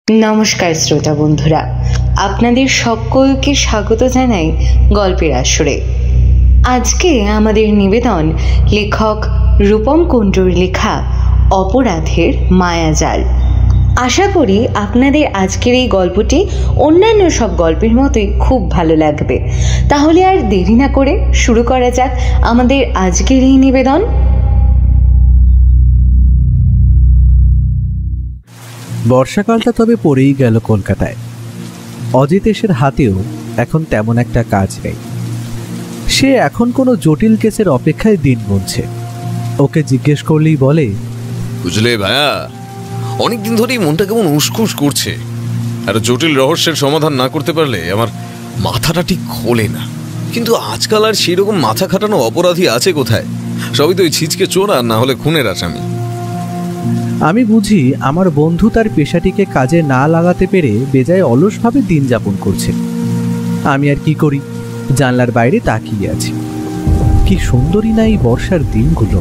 নমস্কার শ্রোতা বন্ধুরা, আপনাদের সকলকে স্বাগত জানাই গল্পের আসরে। আজকে আমাদের নিবেদন লেখক রূপম কুণ্ডুর লেখা অপরাধের মায়াজাল। আশা করি আপনাদের আজকের এই গল্পটি অন্যান্য সব গল্পের মতোই খুব ভালো লাগবে। তাহলে আর দেরি না করে শুরু করা যাক আমাদের আজকের এই নিবেদন। বর্ষাকালটা তবে পড়েই গেল কলকাতায়। অজিতেশের হাতেও এখন তেমন একটা কাজ নেই। সে এখন কোনো জটিল কেসের অপেক্ষায় দিন গুনছে। ওকে জিজ্ঞেস করলেই বলে, বুঝলে ভাইয়া, অনেকদিন ধরেই মনটা কেমন উসখুস করছে। আর জটিল রহস্যের সমাধান না করতে পারলে আমার মাথাটা ঠিক খোলে না। কিন্তু আজকাল আর সেরকম মাথা খাটানো অপরাধী আছে কোথায়? সবই তো ওই ছিচকে চোর, আর না হলে খুনের আসামি। আমি বুঝি আমার বন্ধু তার পেশাটিকে কাজে না লাগাতে পেরে বেজায় অলসভাবে দিন যাপন করছে। আমি আর কি করি, জানলার বাইরে তাকিয়ে আছি। কি সুন্দরী না এই বর্ষার দিনগুলো।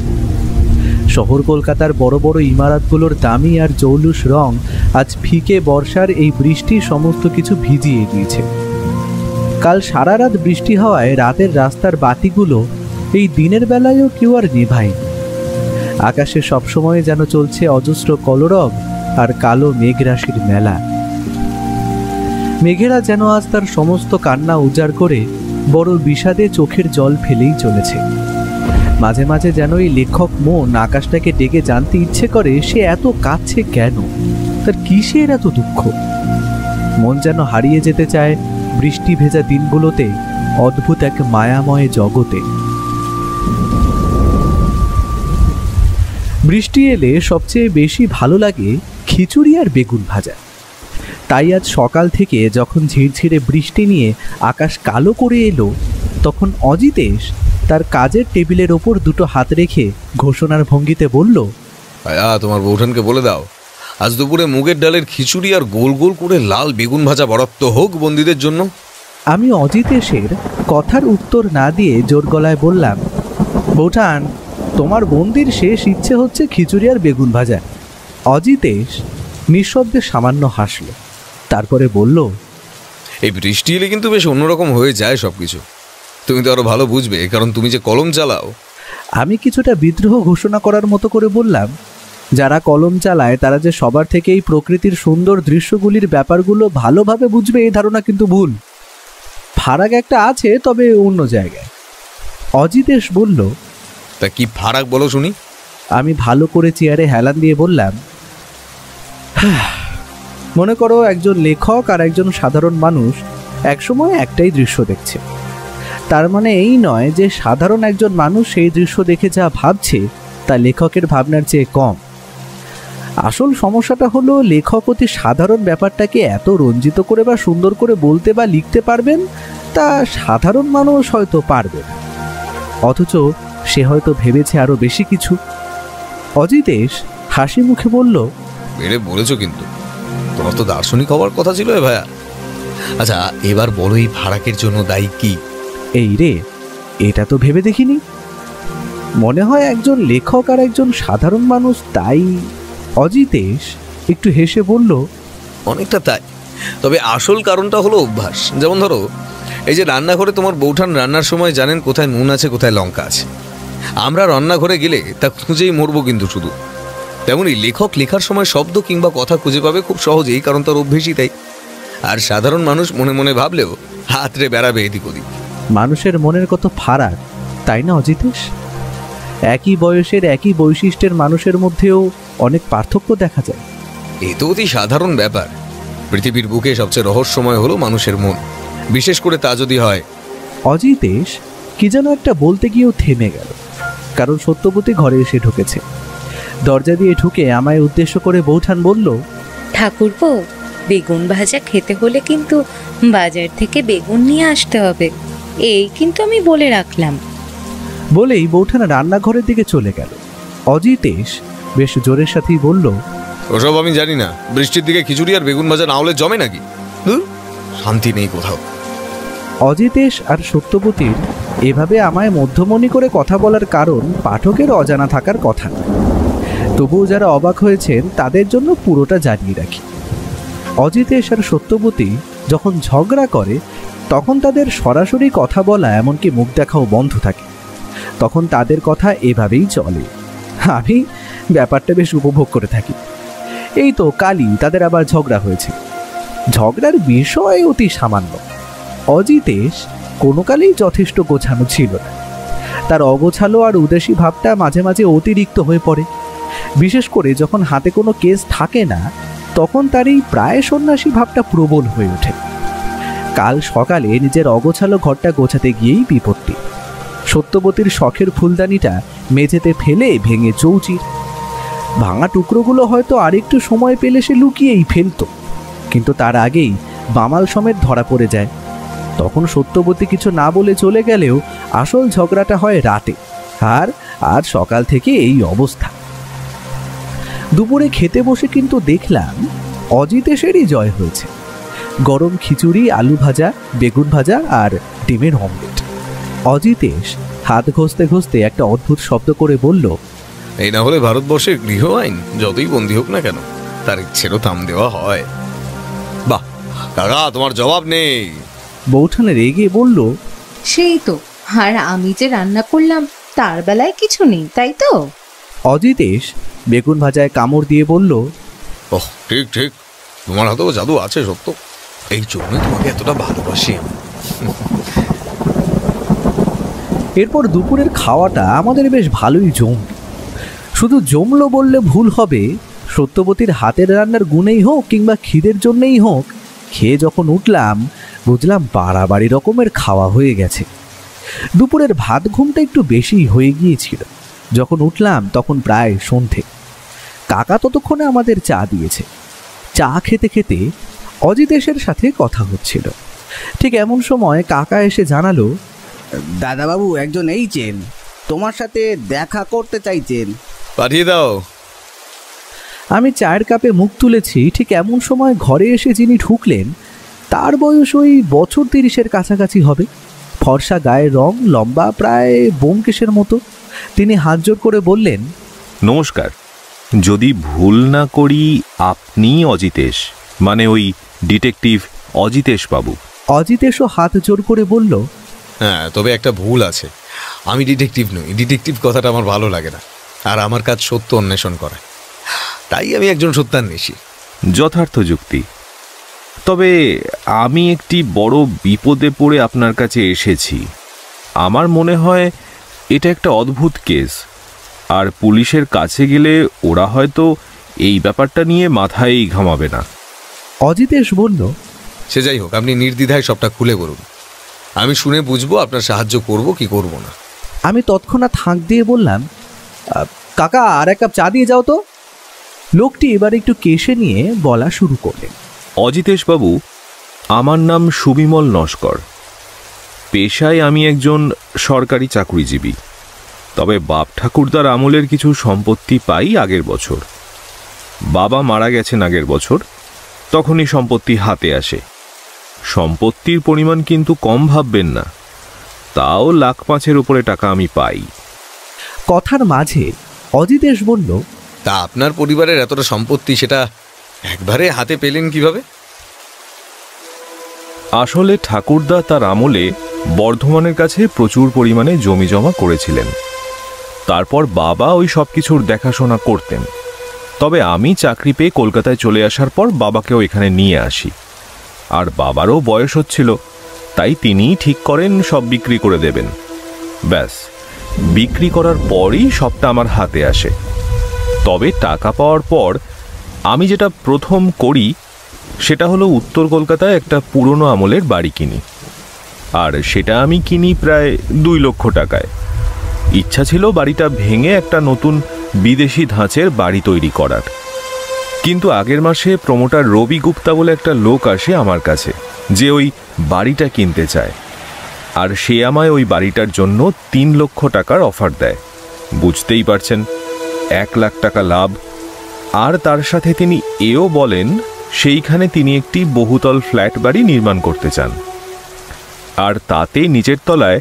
শহর কলকাতার বড় বড় ইমারতগুলোর দামি আর জৌলুস রং আজ ফিকে বর্ষার এই বৃষ্টি সমস্ত কিছু ভিজিয়ে দিয়েছে। কাল সারা রাত বৃষ্টি হওয়ায় রাতের রাস্তার বাতিগুলো এই দিনের বেলায়ও কেউ আর নেভায়নি। আকাশে সবসময় যেন চলছে অজস্র কলরব আর কালো মেঘরাশির মেলা। মেঘেরা যেন আজ তার সমস্ত কান্না উজাড় করে বড় বিষাদে চোখের জল ফেলেই চলেছে। মাঝে মাঝে যেন এই লেখক মন আকাশটাকে ডেকে জানতে ইচ্ছে করে সে এত কাঁদছে কেন, তার কিসের এত দুঃখ। মন যেন হারিয়ে যেতে চায় বৃষ্টি ভেজা দিনগুলোতে অদ্ভুত এক মায়াময় জগতে। বৃষ্টি এলে সবচেয়ে বেশি ভালো লাগে খিচুড়ি আর বেগুন ভাজা। তাই আজ সকাল থেকে যখন ঝিরঝিরে বৃষ্টি নিয়ে আকাশ কালো করে এলো, তখন অজিতেশ তার কাজের টেবিলের ওপর দুটো হাত রেখে ঘোষণার ভঙ্গিতে বলল, ভাইয়া, তোমার বৌঠানকে বলে দাও আজ দুপুরে মুগের ডালের খিচুড়ি আর গোল গোল করে লাল বেগুন ভাজা বরাদ্দ হোক বন্দীদের জন্য। আমি অজিতেশের কথার উত্তর না দিয়ে জোর গলায় বললাম, বৌঠান, তোমার বন্দির শেষ ইচ্ছে হচ্ছে খিচুড়ি আর বেগুন ভাজা। অজিতেশ নিঃশব্দে সামান্য হাসল, তারপরে বলল, এই বৃষ্টি এলে কিন্তু বেশ অন্যরকম হয়ে যায় সবকিছু। তুমি তো আরো ভালো বুঝবে, কারণ তুমি যে কলম চালাও। আমি কিছুটা বিদ্রোহ ঘোষণা করার মতো করে বললাম, যারা কলম চালায় তারা যে সবার থেকে এই প্রকৃতির সুন্দর দৃশ্যগুলির ব্যাপারগুলো ভালোভাবে বুঝবে এই ধারণা কিন্তু ভুল। ফারাক একটা আছে, তবে অন্য জায়গায়। অজিতেশ বলল, তা কি ফারাক বলো শুনি। আমি ভালো করে চেয়ারে হেলান দিয়ে বললাম, মনে করো একজন লেখক আর একজন সাধারণ মানুষ একসময় একটাই দৃশ্য দেখছে। তার মানে এই নয় যে সাধারণ একজন মানুষ সেই দৃশ্য দেখে যা ভাবছে তা লেখকের ভাবনার চেয়ে কম। আসল সমস্যাটা হলো লেখক অতি সাধারণ ব্যাপারটাকে এত রঞ্জিত করে বা সুন্দর করে বলতে বা লিখতে পারবেন, তা সাধারণ মানুষ হয়তো পারবে না। অথচ সে হয়তো ভেবেছে আরো বেশি কিছু। অজিতেশ হাসি মুখে বলল, বেড়ে বলেছ, কিন্তু তোমার তো দার্শনিক হওয়ার কথা ছিল ভাইয়া। আচ্ছা, এবার বলো এই ফারাকের জন্য দায়ী কি? এই রে, এটা তো ভেবে দেখিনি। মনে হয় একজন লেখক আর একজন সাধারণ মানুষ, তাই। অজিতেশ একটু হেসে বলল, অনেকটা তাই, তবে আসল কারণটা হলো অভ্যাস। যেমন ধরো, এই যে রান্নাঘরে তোমার বৌঠান রান্নার সময় জানেন কোথায় নুন আছে কোথায় লঙ্কা আছে। আমরা রান্নাঘরে গেলে তা খুঁজেই মরবো কিন্তু শুধু। তেমনই লেখক লেখার সময় শব্দ কিংবা কথা খুঁজে পাবে খুব সহজেই, কারণ তার অভ্যেসই তাই। আর সাধারণ মানুষ মনে মনে ভাবলেও হাতরে বেড়াবে এদিক ওদিক। মানুষের মনের কত ফারাক, তাই না অজিতেশ? একই বয়সের একই বৈশিষ্ট্যের মানুষের মধ্যেও অনেক পার্থক্য দেখা যায়। এ তো অতি সাধারণ ব্যাপার। পৃথিবীর বুকে সবচেয়ে রহস্যময় হলো মানুষের মন, বিশেষ করে তা যদি হয়। অজিতেশ কি যেন একটা বলতে গিয়েও থেমে গেল, কারণ সত্যবতী ঘরে এসে ঢুকেছে। দরজা দিয়ে ঢুকে আমায় উদ্দেশ্য করে বৌঠান বলল, ঠাকুরপো, বেগুন ভাজা খেতে হলে কিন্তু বাজার থেকে বেগুন নিয়ে আসতে হবে, এই কিন্তু আমি বলে রাখলাম। বলেই বৌঠান রান্নাঘরের দিকে চলে গেল। অজিতেশ বেশ জোরের সাথেই বলল, ওসব আমি জানি না। বৃষ্টির দিকে খিচুড়ি আর বেগুন ভাজা না হলে জমে নাকি? শান্তি নেই কোথাও। অজিতেশ আর সত্যবতীর এভাবে আমায় মধ্যমণি করে কথা বলার কারণ পাঠকের অজানা থাকার কথা না। তবুও যারা অবাক হয়েছেন তাদের জন্য পুরোটা জানিয়ে রাখি। অজিতেশ আর সত্যবতী যখন ঝগড়া করে তখন তাদের সরাসরি কথা বলা এমনকি মুখ দেখাও বন্ধ থাকে। তখন তাদের কথা এভাবেই চলে। আমি ব্যাপারটা বেশ উপভোগ করে থাকি। এই তো কালই তাদের আবার ঝগড়া হয়েছে। ঝগড়ার বিষয় অতি সামান্য। অজিতেশ কোনো কালেই যথেষ্ট গোছানো ছিল না। তার অগোছালো আর উদাসী ভাবটা মাঝে মাঝে অতিরিক্ত হয়ে পড়ে। বিশেষ করে যখন হাতে কোনো কেস থাকে না, তখন তার এই প্রায় সন্ন্যাসী ভাবটা প্রবল হয়ে ওঠে। কাল সকালে নিজের অগোছালো ঘরটা গোছাতে গিয়েই বিপত্তি। সত্যবতীর শখের ফুলদানিটা মেঝেতে ফেলে ভেঙে চৌচির। ভাঙা টুকরোগুলো হয়তো আরেকটু সময় পেলে সে লুকিয়েই ফেলত, কিন্তু তার আগেই বামাল সমেত ধরা পড়ে যায়। তখন সত্যবতী কিছু না বলে চলে গেলেও আসল ঝগড়াটা হয় রাতে, আর আজ সকাল থেকে এই অবস্থা। দুপুরে খেতে বসে কিন্তু দেখলাম অজিতেশেরই জয় হয়েছে। গরম খিচুড়ি, আলু ভাজা, বেগুন ভাজা আর ডিমের অমলেট। অজিতেশ হাত ঘষতে ঘষতে একটা অদ্ভুত শব্দ করে বলল, এই না হলে ভারতবর্ষের গৃহ আইন যতই বন্দী হোক না কেন, তার ইচ্ছেরও থাম দেওয়া হয়। বাহ কাকা, তোমার জবাব নেই। বৌঠান রেগে বলল, সেই তো, আর আমি যে রান্না করলাম তার বেলায় কিছু নেই, তাই তো? অজিতেশ বেগুন ভাজায় কামড় দিয়ে বলল, ওহ ঠিক ঠিক, তোমার হাতেও জাদু আছে সত্য, এই জন্যই তোমাকে এতটা ভালোবাসি। এরপর দুপুরের খাওয়াটা আমাদের বেশ ভালোই জমল। শুধু জমলো বললে ভুল হবে। সত্যবতীর হাতের রান্নার গুণেই হোক কিংবা খিদের জন্যেই হোক, খেয়ে যখন উঠলাম বুঝলাম বাড়াবাড়ি রকমের খাওয়া হয়ে গেছে। দুপুরের ভাত ঘুমটা একটু বেশি হয়ে গিয়েছিল। যখন উঠলাম তখন প্রায় সন্ধে। কাকা ততক্ষণে আমাদের চা দিয়েছে। চা খেতে খেতে অজিতেশের সাথে কথা হচ্ছিল। ঠিক এমন সময় কাকা এসে জানালো, দাদাবাবু একজন এইছেন, তোমার সাথে দেখা করতে চাইছেন। পাঠিয়ে দাও। আমি চায়ের কাপে মুখ তুলেছি, ঠিক এমন সময় ঘরে এসে যিনি ঢুকলেন তার বয়স ওই বছর 30-এর কাছাকাছি হবে। ফর্সা গায়ের রং, লম্বা, প্রায় ব্যোমকেশের মতো। তিনি হাত জোড় করে বললেন, নমস্কার, যদি ভুল না করি আপনি অজিতেশ, মানে ওই ডিটেকটিভ অজিতেশ বাবু? অজিতেশও হাত জোড় করে বলল, হ্যাঁ, তবে একটা ভুল আছে, আমি ডিটেকটিভ নই। ডিটেকটিভ কথাটা আমার ভালো লাগে না, আর আমার কাজ সত্য অন্বেষণ করা, তাই আমি একজন সত্যান্বেষী। যথার্থ যুক্তি। তবে আমি একটি বড় বিপদে পড়ে আপনার কাছে এসেছি। আমার মনে হয় এটা একটা অদ্ভুত কেস, আর পুলিশের কাছে গেলে ওরা হয়তো এই ব্যাপারটা নিয়ে মাথায় ঘামাবে না। অজিতেশ বলল, সে যাই হোক, আপনি নির্দ্বিধায় সবটা খুলে বলুন, আমি শুনে বুঝবো আপনার সাহায্য করব কি করব না। আমি তৎক্ষণাৎ হাঁক দিয়ে বললাম, কাকা আর এক কাপ চা দিয়ে যাও তো। লোকটি এবার একটু কেশে নিয়ে বলা শুরু করলেন, অজিতেশ বাবু, আমার নাম সুবিমল নস্কর। পেশায় আমি একজন সরকারি চাকরিজীবী। তবে বাপ ঠাকুরদার আমলের কিছু সম্পত্তি পাই আগের বছর। বাবা মারা গেছেন আগের বছর, তখনই সম্পত্তি হাতে আসে। সম্পত্তির পরিমাণ কিন্তু কম ভাববেন না, তাও 1,05,000 উপরে টাকা আমি পাই। কথার মাঝে অজিতেশ বলল, তা আপনার পরিবারের এতটা সম্পত্তি, সেটা একবারে হাতে পেলেন কিভাবে? আসলে ঠাকুরদা তার আমলে বর্ধমানের কাছে প্রচুর পরিমাণে জমি জমা করেছিলেন। তারপর বাবা ওই সব কিছুর দেখাশোনা করতেন। তবে আমি চাকরি পেয়ে কলকাতায় চলে আসার পর বাবাকেও এখানে নিয়ে আসি। আর বাবারও বয়স হচ্ছিল, তাই তিনিই ঠিক করেন সব বিক্রি করে দেবেন। ব্যাস, বিক্রি করার পরই সবটা আমার হাতে আসে। তবে টাকা পাওয়ার পর আমি যেটা প্রথম করি সেটা হলো উত্তর কলকাতায় একটা পুরনো আমলের বাড়ি কিনি। আর সেটা আমি কিনি প্রায় 2 লক্ষ টাকায়। ইচ্ছা ছিল বাড়িটা ভেঙে একটা নতুন বিদেশি ধাঁচের বাড়ি তৈরি করার। কিন্তু আগের মাসে প্রমোটার রবি গুপ্তা বলে একটা লোক আসে আমার কাছে, যে ওই বাড়িটা কিনতে চায়। আর সে আমায় ওই বাড়িটার জন্য 3 লক্ষ টাকার অফার দেয়। বুঝতেই পারছেন, 1 লাখ টাকা লাভ। আর তার সাথে তিনি এও বলেন সেইখানে তিনি একটি বহুতল ফ্ল্যাট বাড়ি নির্মাণ করতে চান। আর তাতে নিচের তলায়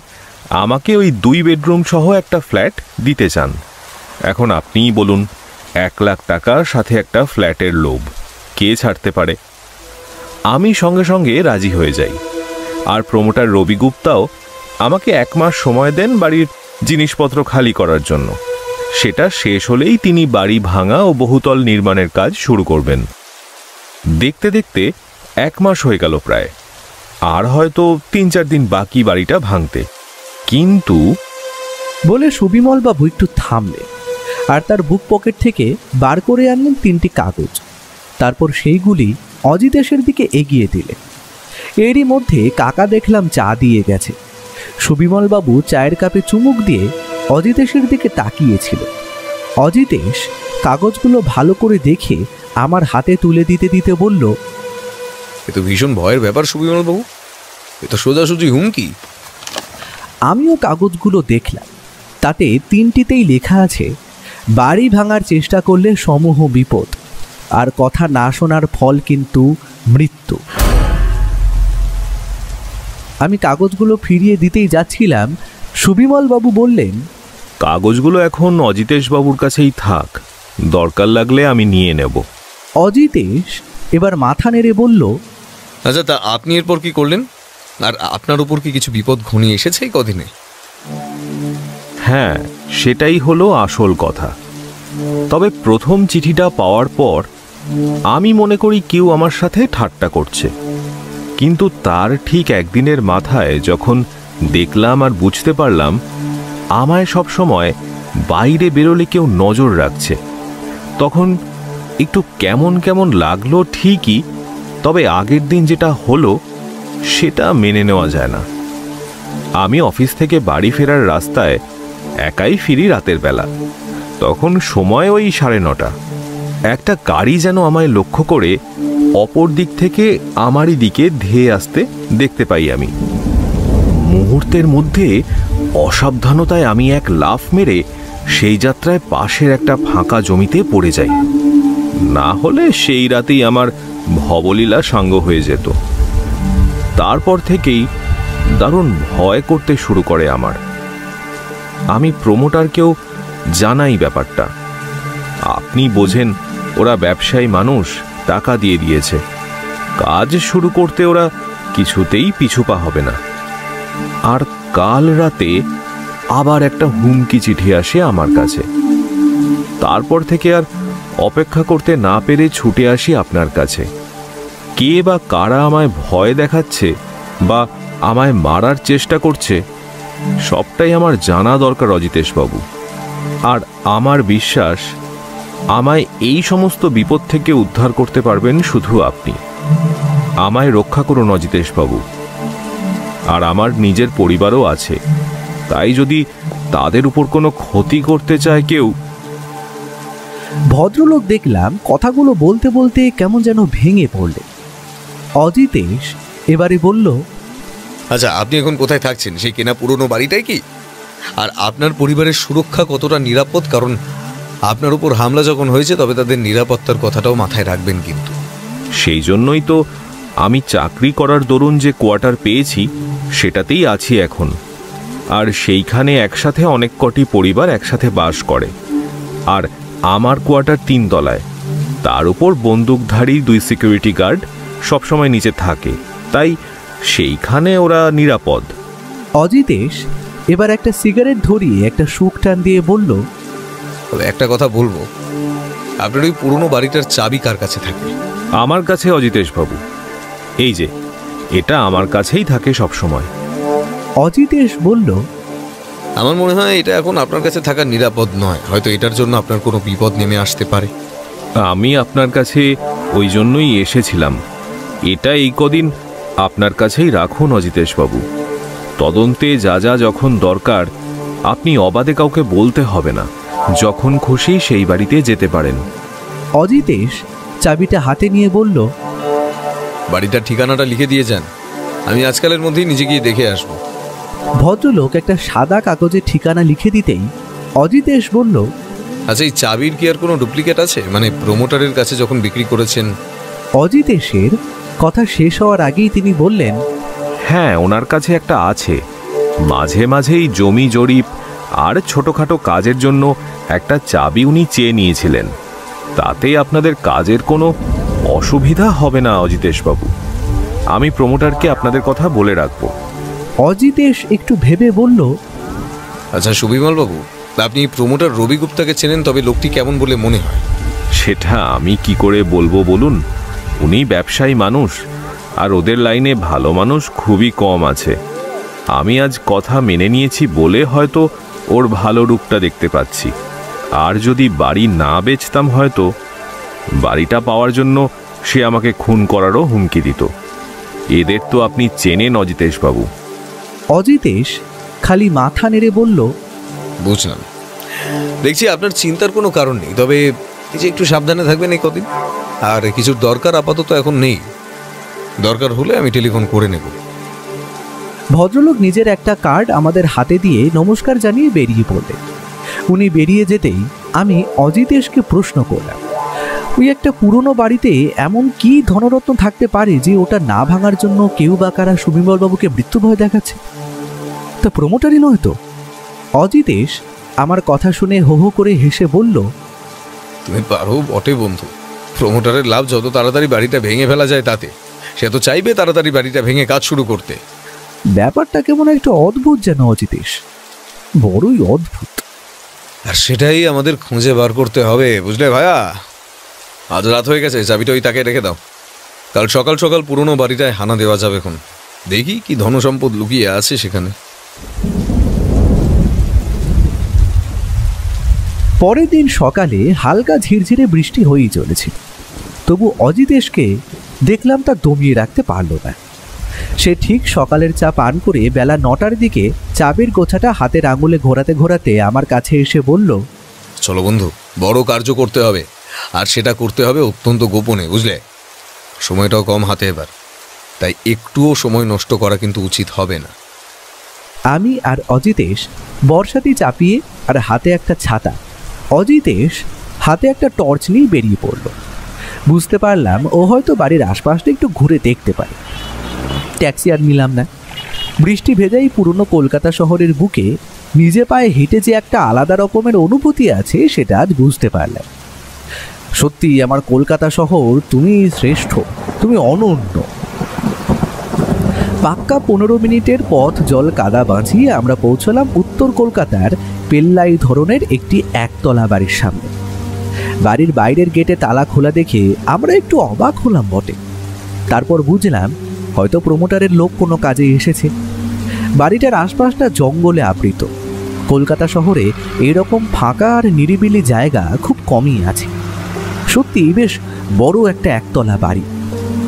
আমাকে ওই 2 বেডরুম সহ একটা ফ্ল্যাট দিতে চান। এখন আপনিই বলুন, 1 লাখ টাকার সাথে একটা ফ্ল্যাটের লোভ কে ছাড়তে পারে? আমি সঙ্গে সঙ্গে রাজি হয়ে যাই। আর প্রমোটার রবি গুপ্তাও আমাকে 1 মাস সময় দেন বাড়ির জিনিসপত্র খালি করার জন্য। সেটা শেষ হলেই তিনি বাড়ি ভাঙা ও বহুতল নির্মাণের কাজ শুরু করবেন। দেখতে দেখতে 1 মাস হয়ে গেল প্রায়, আর হয়তো 3-4 দিন বাকি বাড়িটা ভাঙতে। কিন্তু বলে সুবিমলবাবু একটু থামলেন আর তার বুক পকেট থেকে বার করে আনলেন 3টি কাগজ। তারপর সেইগুলি অজিতেশের দিকে এগিয়ে দিলেন। এরই মধ্যে কাকা দেখলাম চা দিয়ে গেছে। সুবিমলবাবু চায়ের কাপে চুমুক দিয়ে অজিতেশের দিকে তাকিয়েছিল। অজিতেশ কাগজগুলো ভালো করে দেখে আমার হাতে তুলে দিতে দিতে বলল, এ তো ভীষণ ভয়ের ব্যাপার সুবিমল বাবু, এ তো সোজাসুজি হুমকি। আমিও কাগজগুলো দেখলাম। তাতে 3টিতেই লেখা আছে, বাড়ি ভাঙার চেষ্টা করলে সমূহ বিপদ, আর কথা না শোনার ফল কিন্তু মৃত্যু। আমি কাগজগুলো ফিরিয়ে দিতেই যাচ্ছিলাম, সুবিমলবাবু বললেন, কাগজগুলো এখন অজিতেশ বাবুর কাছেই থাক, দরকার লাগলে আমি নিয়ে নেব। অজিতেশ এবার মাথা নেড়ে বলল, আচ্ছা, তা আপনি এরপর কি করলেন? আর আপনার উপর কি কিছু বিপদ ঘনিয়ে এসেছে এই কদিনে? হ্যাঁ, সেটাই হলো আসল কথা। তবে প্রথম চিঠিটা পাওয়ার পর আমি মনে করি কেউ আমার সাথে ঠাট্টা করছে। কিন্তু তার ঠিক একদিনের মাথায় যখন দেখলাম আর বুঝতে পারলাম আমায় সব সময় বাইরে বেরোলে কেউ নজর রাখছে, তখন একটু কেমন কেমন লাগলো ঠিকই, তবে আগের দিন যেটা হলো সেটা মেনে নেওয়া যায় না। আমি অফিস থেকে বাড়ি ফেরার রাস্তায় একাই ফিরি রাতের বেলা। তখন সময় ওই 9:30। একটা গাড়ি যেন আমায় লক্ষ্য করে অপর দিক থেকে আমারই দিকে ধেয়ে আসতে দেখতে পাই আমি। মুহূর্তের মধ্যে অসাবধানতায় আমি এক লাফ মেরে সেই যাত্রায় পাশের একটা ফাঁকা জমিতে পড়ে যাই। না হলে সেই রাতেই আমার ভবলীলা সাঙ্গ হয়ে যেত। তারপর থেকেই দারুণ ভয় করতে শুরু করে আমার। আমি প্রমোটারকেও জানাই ব্যাপারটা। আপনি বোঝেন, ওরা ব্যবসায়ী মানুষ, টাকা দিয়ে দিয়েছে, কাজ শুরু করতে ওরা কিছুতেই পিছুপা হবে না। আর কাল রাতে আবার একটা হুমকি চিঠি আসে আমার কাছে। তারপর থেকে আর অপেক্ষা করতে না পেরে ছুটে আসি আপনার কাছে। কে বা কারা আমায় ভয় দেখাচ্ছে বা আমায় মারার চেষ্টা করছে, সবটাই আমার জানা দরকার অজিতেশবাবু। আর আমার বিশ্বাস, আমায় এই সমস্ত বিপদ থেকে উদ্ধার করতে পারবেন শুধু আপনি। আমায় রক্ষা করুন অজিতেশবাবু। আর আমার নিজের পরিবারও আছে, তাই যদি তাদের উপর কোনো ক্ষতি করতে চায় কেউ। ভদ্রলোক দেখলাম কথাগুলো বলতে বলতে কেমন যেন ভেঙে পড়লেন। অজিতেশ এবারে বলল, আচ্ছা, আপনি এখন কোথায় থাকছেন? সেই কেনা পুরনো বাড়িটাই কি? আর আপনার পরিবারের সুরক্ষা কতটা নিরাপদ? কারণ আপনার উপর হামলা যখন হয়েছে, তবে তাদের নিরাপত্তার কথাটাও মাথায় রাখবেন কিন্তু। সেই জন্যই তো আমি চাকরি করার দরুন যে কোয়ার্টার পেয়েছি সেটাতেই আছি এখন। আর সেইখানে একসাথে অনেক কটি পরিবার একসাথে বাস করে। আর আমার কোয়ার্টার 3 তলায়, তার উপর বন্দুকধারী 2 সিকিউরিটি গার্ড সবসময় নিচে থাকে, তাই সেইখানে ওরা নিরাপদ। অজিতেশ এবার একটা সিগারেট ধরিয়ে একটা সুখ টান দিয়ে বলল, তবে একটা কথা বলবো, আপনার ওই পুরনো বাড়িটার চাবি কার কাছে থাকে? আমার কাছে অজিতেশবাবু। এই যে, এটা আমার কাছেই থাকে সব সময়। অজিতেশ বলল, আমার মনে হয় এটা এখন আপনার কাছে থাকা নিরাপদ নয়। হয়তো এটার জন্য আপনার কোনো বিপদ নেমে আসতে পারে। আমি আপনার কাছে ওই জন্যই এসেছিলাম। এটা এই কদিন আপনার কাছেই রাখুন অজিতেশবাবু। তদন্তে যা যা যখন দরকার আপনি অবাধে কাউকে বলতে হবে না। যখন খুশি সেই বাড়িতে যেতে পারেন। অজিতেশ চাবিটা হাতে নিয়ে বলল, বাড়িটার ঠিকানাটা লিখে দিয়ে যান, আমি আজকালের মধ্যেই নিজে গিয়ে দেখে আসবো। ভদ্রলোক একটা সাদা কাগজে ঠিকানা লিখে দিতেই অজিতেশ বলল, আচ্ছা, এই চাবির কি আর কোনো ডুপ্লিকেট আছে? মানে প্রমোটারের কাছে যখন বিক্রি করেছেন? অজিতেশের কথা শেষ হওয়ার আগেই তিনি বললেন, হ্যাঁ, ওনার কাছে একটা আছে। মাঝে মাঝেই জমি জরিপ আর ছোটখাটো কাজের জন্য একটা চাবি উনি চেয়ে নিয়েছিলেন। তাতে আপনাদের কাজের কোনো অসুবিধা হবে না অজিতেশবাবু। আমি প্রমোটারকে আপনাদের কথা বলে রাখবো। অজিতেশ একটু ভেবে বলল, আচ্ছা সুবিমল বাবু, আপনি প্রমোটার রবি গুপ্তাকে চেনেন, তবে লোকটি কেমন বলে মনে হয়? সেটা আমি কি করে বলবো বলুন, উনি ব্যবসায়ী মানুষ, আর ওদের লাইনে ভালো মানুষ খুবই কম আছে। আমি আজ কথা মেনে নিয়েছি বলে হয়তো ওর ভালো রূপটা দেখতে পাচ্ছি। আর যদি বাড়ি না বেচতাম, হয়তো বাড়িটা পাওয়ার জন্য সে আমাকে খুন করারও হুমকি দিত। এদের তো আপনি চেনেন অজিতেশ বাবু। অজিতেশ খালি মাথা নেড়ে বলল, বুঝলাম। দেখছি আপনার চিন্তার কোনো কারণ নেই, তবে এই যে একটু সাবধানে থাকবেন এই কদিন। আর কিছুর দরকার আপাতত এখন নেই, দরকার হলে আমি টেলিফোন করে নেব। ভদ্রলোক নিজের একটা কার্ড আমাদের হাতে দিয়ে নমস্কার জানিয়ে বেরিয়ে পড়লেন। উনি বেরিয়ে যেতেই আমি অজিতেশকে প্রশ্ন করলাম, ওই একটা পুরনো বাড়িতে এমন কি ধনরত্ন থাকতে পারে যে ওটা না ভাঙার জন্য কেউ বা কারা সুবিমলবাবুকে মৃত্যু ভয় দেখাচ্ছে? তা প্রমোটারই নয় তো? অজিতেশ আমার কথা শুনে হো হো করে হেসে বলল, তুমি পারো বটে বন্ধু। প্রমোটারের লাভ যত তাড়াতাড়ি বাড়িটা ভেঙে ফেলা যায় তাতে। সে তো চাইবে তাড়াতাড়ি বাড়িটা ভেঙে কাজ শুরু করতে। ব্যাপারটা কেমন একটু অদ্ভুত যেন অজিতেশ, বড়ই অদ্ভুত। আর সেটাই আমাদের খুঁজে বার করতে হবে, বুঝলে ভাইয়া? আজ রাত হয়ে গেছে, চাবিটা ওই তাকে রেখে দাও। কাল সকাল সকাল পুরনো বাড়িটায় হানা দেওয়া যাবে। এখন দেখি কি ধনসম্পদ লুকিয়ে আছে সেখানে। পরের দিন সকালে হালকা ঝিরঝিরে বৃষ্টি হয়েই চলেছে, তবু অজিতেশকে দেখলাম তা দমিয়ে রাখতে পারল না। সে ঠিক সকালের চা পান করে বেলা 9টার দিকে চাবির গোছাটা হাতের আঙুলে ঘোরাতে ঘোরাতে আমার কাছে এসে বলল, চলো বন্ধু, বড় কার্য করতে হবে, আর সেটা করতে হবে অত্যন্ত গোপনে, বুঝলে? সময়টাও কম হাতে এবার, তাই একটুও সময় নষ্ট করা কিন্তু উচিত হবে না। আমি আর অজিতেশ বর্ষাতি চাপিয়ে আর হাতে একটা ছাতা, অজিতেশ হাতে একটা টর্চ নিয়ে বেরিয়ে পড়ল। বুঝতে পারলাম ও হয়তো বাড়ির আশপাশটা একটু ঘুরে দেখতে পারে। ট্যাক্সি আর নিলাম না। বৃষ্টি ভেজাই পুরনো কলকাতা শহরের বুকে নিজে পায়ে হেঁটে যে একটা আলাদা রকমের অনুভূতি আছে সেটা আজ বুঝতে পারলাম। সত্যি আমার কলকাতা শহর, তুমি শ্রেষ্ঠ, তুমি অনন্য। পাক্কা 15 মিনিটের পথ জল কাদা বাঁচিয়ে আমরা পৌঁছলাম উত্তর কলকাতার পেল্লাই ধরনের একটি একতলা বাড়ির সামনে। বাড়ির বাইরের গেটে তালা খোলা দেখে আমরা একটু অবাক হলাম বটে। তারপর বুঝলাম হয়তো প্রমোটারের লোক কোনো কাজে এসেছে। বাড়িটার আশপাশটা জঙ্গলে আবৃত। কলকাতা শহরে এরকম ফাঁকা আর নিরিবিলি জায়গা খুব কমই আছে। সত্যি বেশ বড় একটা একতলা বাড়ি।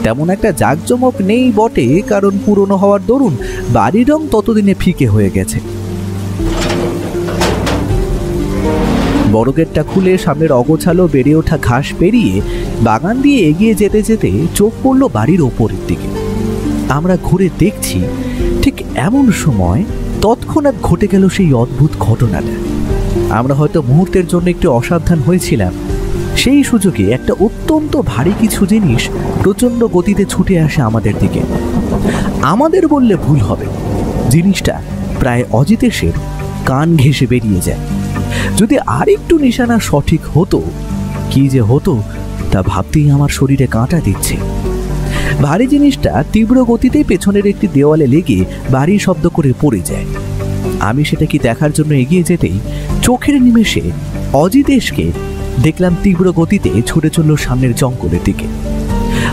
তেমন একটা জাঁকজমক নেই বটে, কারণ পুরনো হওয়ার দরুন বাড়ির রং ততদিনে ফিকে হয়ে গেছে। বড় গেটটা খুলে সামনের অগোছালো বেড়ে ওঠা ঘাস পেরিয়ে বাগান দিয়ে এগিয়ে যেতে যেতে চোখ পড়ল বাড়ির ওপরের দিকে। আমরা ঘুরে দেখছি, ঠিক এমন সময় তৎক্ষণাৎ ঘটে গেল সেই অদ্ভুত ঘটনাটা। আমরা হয়তো মুহূর্তের জন্য একটু অসাবধান হয়েছিলাম। সেই সুযোগে একটা অত্যন্ত ভারী কিছু জিনিস প্রচণ্ড গতিতে ছুটে আসে আমাদের দিকে। আমাদের বললে ভুল হবে, জিনিসটা প্রায় অজিতেশের কান ঘেঁষে বেরিয়ে যায়। যদি আর একটু নিশানা সঠিক হতো, কি যে হতো তা ভাবতেই আমার শরীরে কাঁটা দিচ্ছে। ভারী জিনিসটা তীব্র গতিতে পেছনের একটি দেওয়ালে লেগে ভারী শব্দ করে পড়ে যায়। আমি সেটা কি দেখার জন্য এগিয়ে যেতেই চোখের নিমেষে অজিতেশকে দেখলাম তীব্র গতিতে ছুটে চলল সামনের জঙ্গলের দিকে।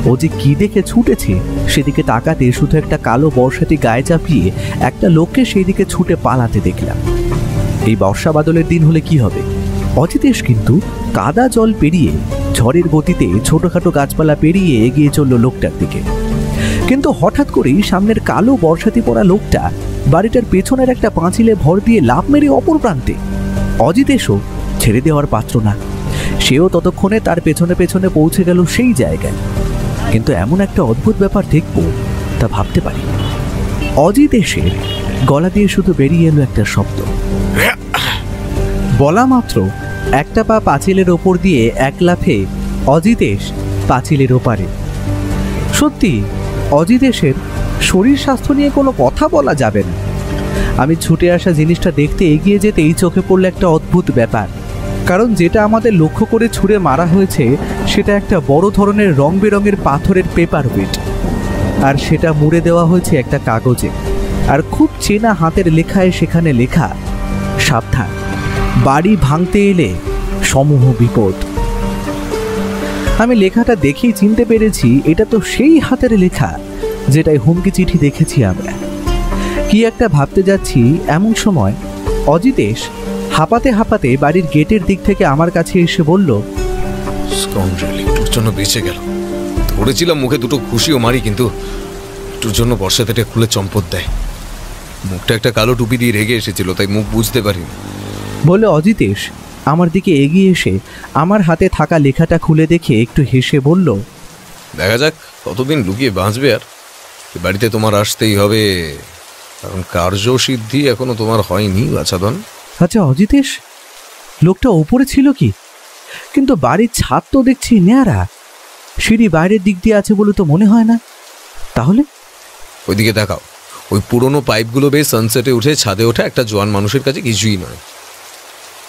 ও যে কি দেখে ছুটেছে সেদিকে তাকাতে শুধু একটা কালো বর্ষাতি গায়ে চাপিয়ে একটা লোককে সেই দিকে ছুটে পালাতে দেখলাম। এই বর্ষা বাদলের দিন হলে কি হবে, অজিতেশ কিন্তু কাদা জল পেরিয়ে ঝড়ের গতিতে ছোটখাটো গাছপালা পেরিয়ে এগিয়ে চলল লোকটার দিকে। কিন্তু হঠাৎ করেই সামনের কালো বর্ষাতি পড়া লোকটা বাড়িটার পেছনের একটা পাঁচিলে ভর দিয়ে লাফ মেরে অপর প্রান্তে। অজিতেশও ছেড়ে দেওয়ার পাত্র না, সেও ততক্ষণে তার পেছনে পেছনে পৌঁছে গেল সেই জায়গায়। কিন্তু এমন একটা অদ্ভুত ব্যাপার দেখব তা ভাবতে পারি। অজিতেশের গলা দিয়ে শুধু বেরিয়ে এলো একটা শব্দ। বলা মাত্র একটা পা পাঁচিলের ওপর দিয়ে এক লাফে অজিতেশ পাঁচিলের ওপারে। সত্যি অজিতেশের শরীর স্বাস্থ্য নিয়ে কোনো কথা বলা যাবে না। আমি ছুটে আসা জিনিসটা দেখতে এগিয়ে যেতেই চোখে পড়ল একটা অদ্ভুত ব্যাপার। কারণ যেটা আমাদের লক্ষ্য করে ছুঁড়ে মারা হয়েছে সেটা একটা বড় ধরনের রং বেরঙের পাথরের পেপার ওয়েট। আর সেটা মুড়ে দেওয়া হয়েছে একটা কাগজে, আর খুব চেনা হাতের লেখায় সেখানে লেখা, সাবধান, বাড়ি ভাঙতে এলে সমূহ বিপদ। আমি লেখাটা দেখেই চিনতে পেরেছি এটা তো সেই হাতের লেখা যেটাই হুমকি চিঠি দেখেছি আমরা। কি একটা ভাবতে যাচ্ছি এমন সময় অজিতেশ হাঁপাতে হাঁপাতে বাড়ির গেটের দিক থেকে আমার কাছে এসে বলল, তোর জন্য বেঁচে গেল। ধরেছিলাম মুখে দুটো খুশিও মারি, কিন্তু তোর জন্য বর্ষাতে খুলে চম্পট দেয়। মুখটা একটা কালো টুপি দিয়ে রেগে এসেছিল, তাই মুখ বুঝতে পারিনি বলে অজিতেশ আমার দিকে এগিয়ে এসে আমার হাতে থাকা লেখাটা খুলে দেখে একটু হেসে বলল, দেখা যাক কতদিন লুকিয়ে বাঁচবে। আর বাড়িতে তোমার আসতেই হবে, কারণ কার্যসিদ্ধি এখনো তোমার হয়নি বাছাধন। আচ্ছা অজিতেশ, লোকটা ওপরে ছিল কি? কিন্তু বাড়ির ছাদ তো দেখছি নেয়ারা, সিঁড়ি বাইরের দিক দিয়ে আছে বলে তো মনে হয় না। তাহলে ওইদিকে দেখাও, ওই পুরনো পাইপগুলো বেশ সানসেটে উঠে ছাদে ওঠা একটা জোয়ান মানুষের কাছে কিছুই নয়।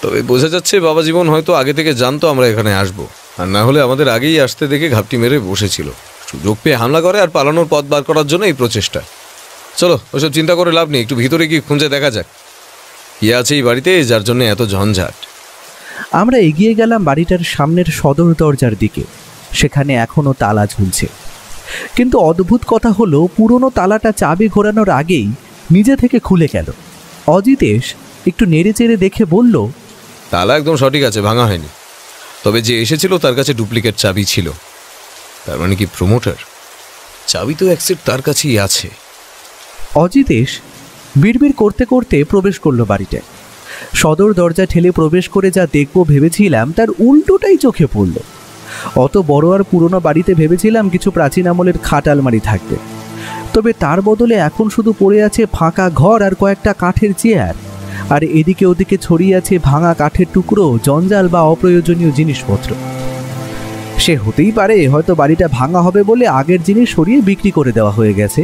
তবে বোঝা যাচ্ছে বাবা জীবন হয়তো আগে থেকে জানতো আমরা এখানে আসবো, আর না হলে আমাদের আগেই আসতে দেখে ঘাপটি মেরে বসেছিল। সুযোগ পেয়ে হামলা করে আর পালানোর পথ বার করার জন্য এই প্রচেষ্টা। চলো ওসব চিন্তা করে লাভ নেই, একটু ভিতরে গিয়ে খুঁজে দেখা যাক কি আছে এই বাড়িতে যার জন্য এত ঝঞ্ঝাট। আমরা এগিয়ে গেলাম বাড়িটার সামনের সদর দরজার দিকে। সেখানে এখনো তালা ঝুলছে, কিন্তু অদ্ভুত কথা হলো পুরনো তালাটা চাবি ঘোরানোর আগেই নিজে থেকে খুলে গেল। অজিতেশ একটু নেড়ে চেড়ে দেখে বলল, তালা একদম সঠিক আছে, ভাঙা হয়নি। তবে যে এসেছিল তার কাছে ডুপ্লিকেট চাবি ছিল। তার মানে কি প্রমোটার? চাবি তো অ্যাকসেপ্ট তার কাছেই আছে। অজিতেশ বিড়বিড় করতে করতে প্রবেশ করলো বাড়িতে। সদর দরজা ঠেলে প্রবেশ করে যা দেখবো ভেবেছিলাম তার উল্টোটাই চোখে পড়ল। অত বড় আর পুরনো বাড়িতে ভেবেছিলাম কিছু প্রাচীন আমলের খাট আলমারি থাকবে, তবে তার বদলে এখন শুধু পড়ে আছে ফাঁকা ঘর আর কয়েকটা কাঠের চেয়ার, আর এদিকে ওদিকে ছড়িয়ে আছে ভাঙা কাঠের টুকরো, জঞ্জাল বা অপ্রয়োজনীয় জিনিসপত্র। সে হতেই পারে হয়তো বাড়িটা ভাঙা হবে বলে আগের জিনিস সরিয়ে বিক্রি করে দেওয়া হয়ে গেছে।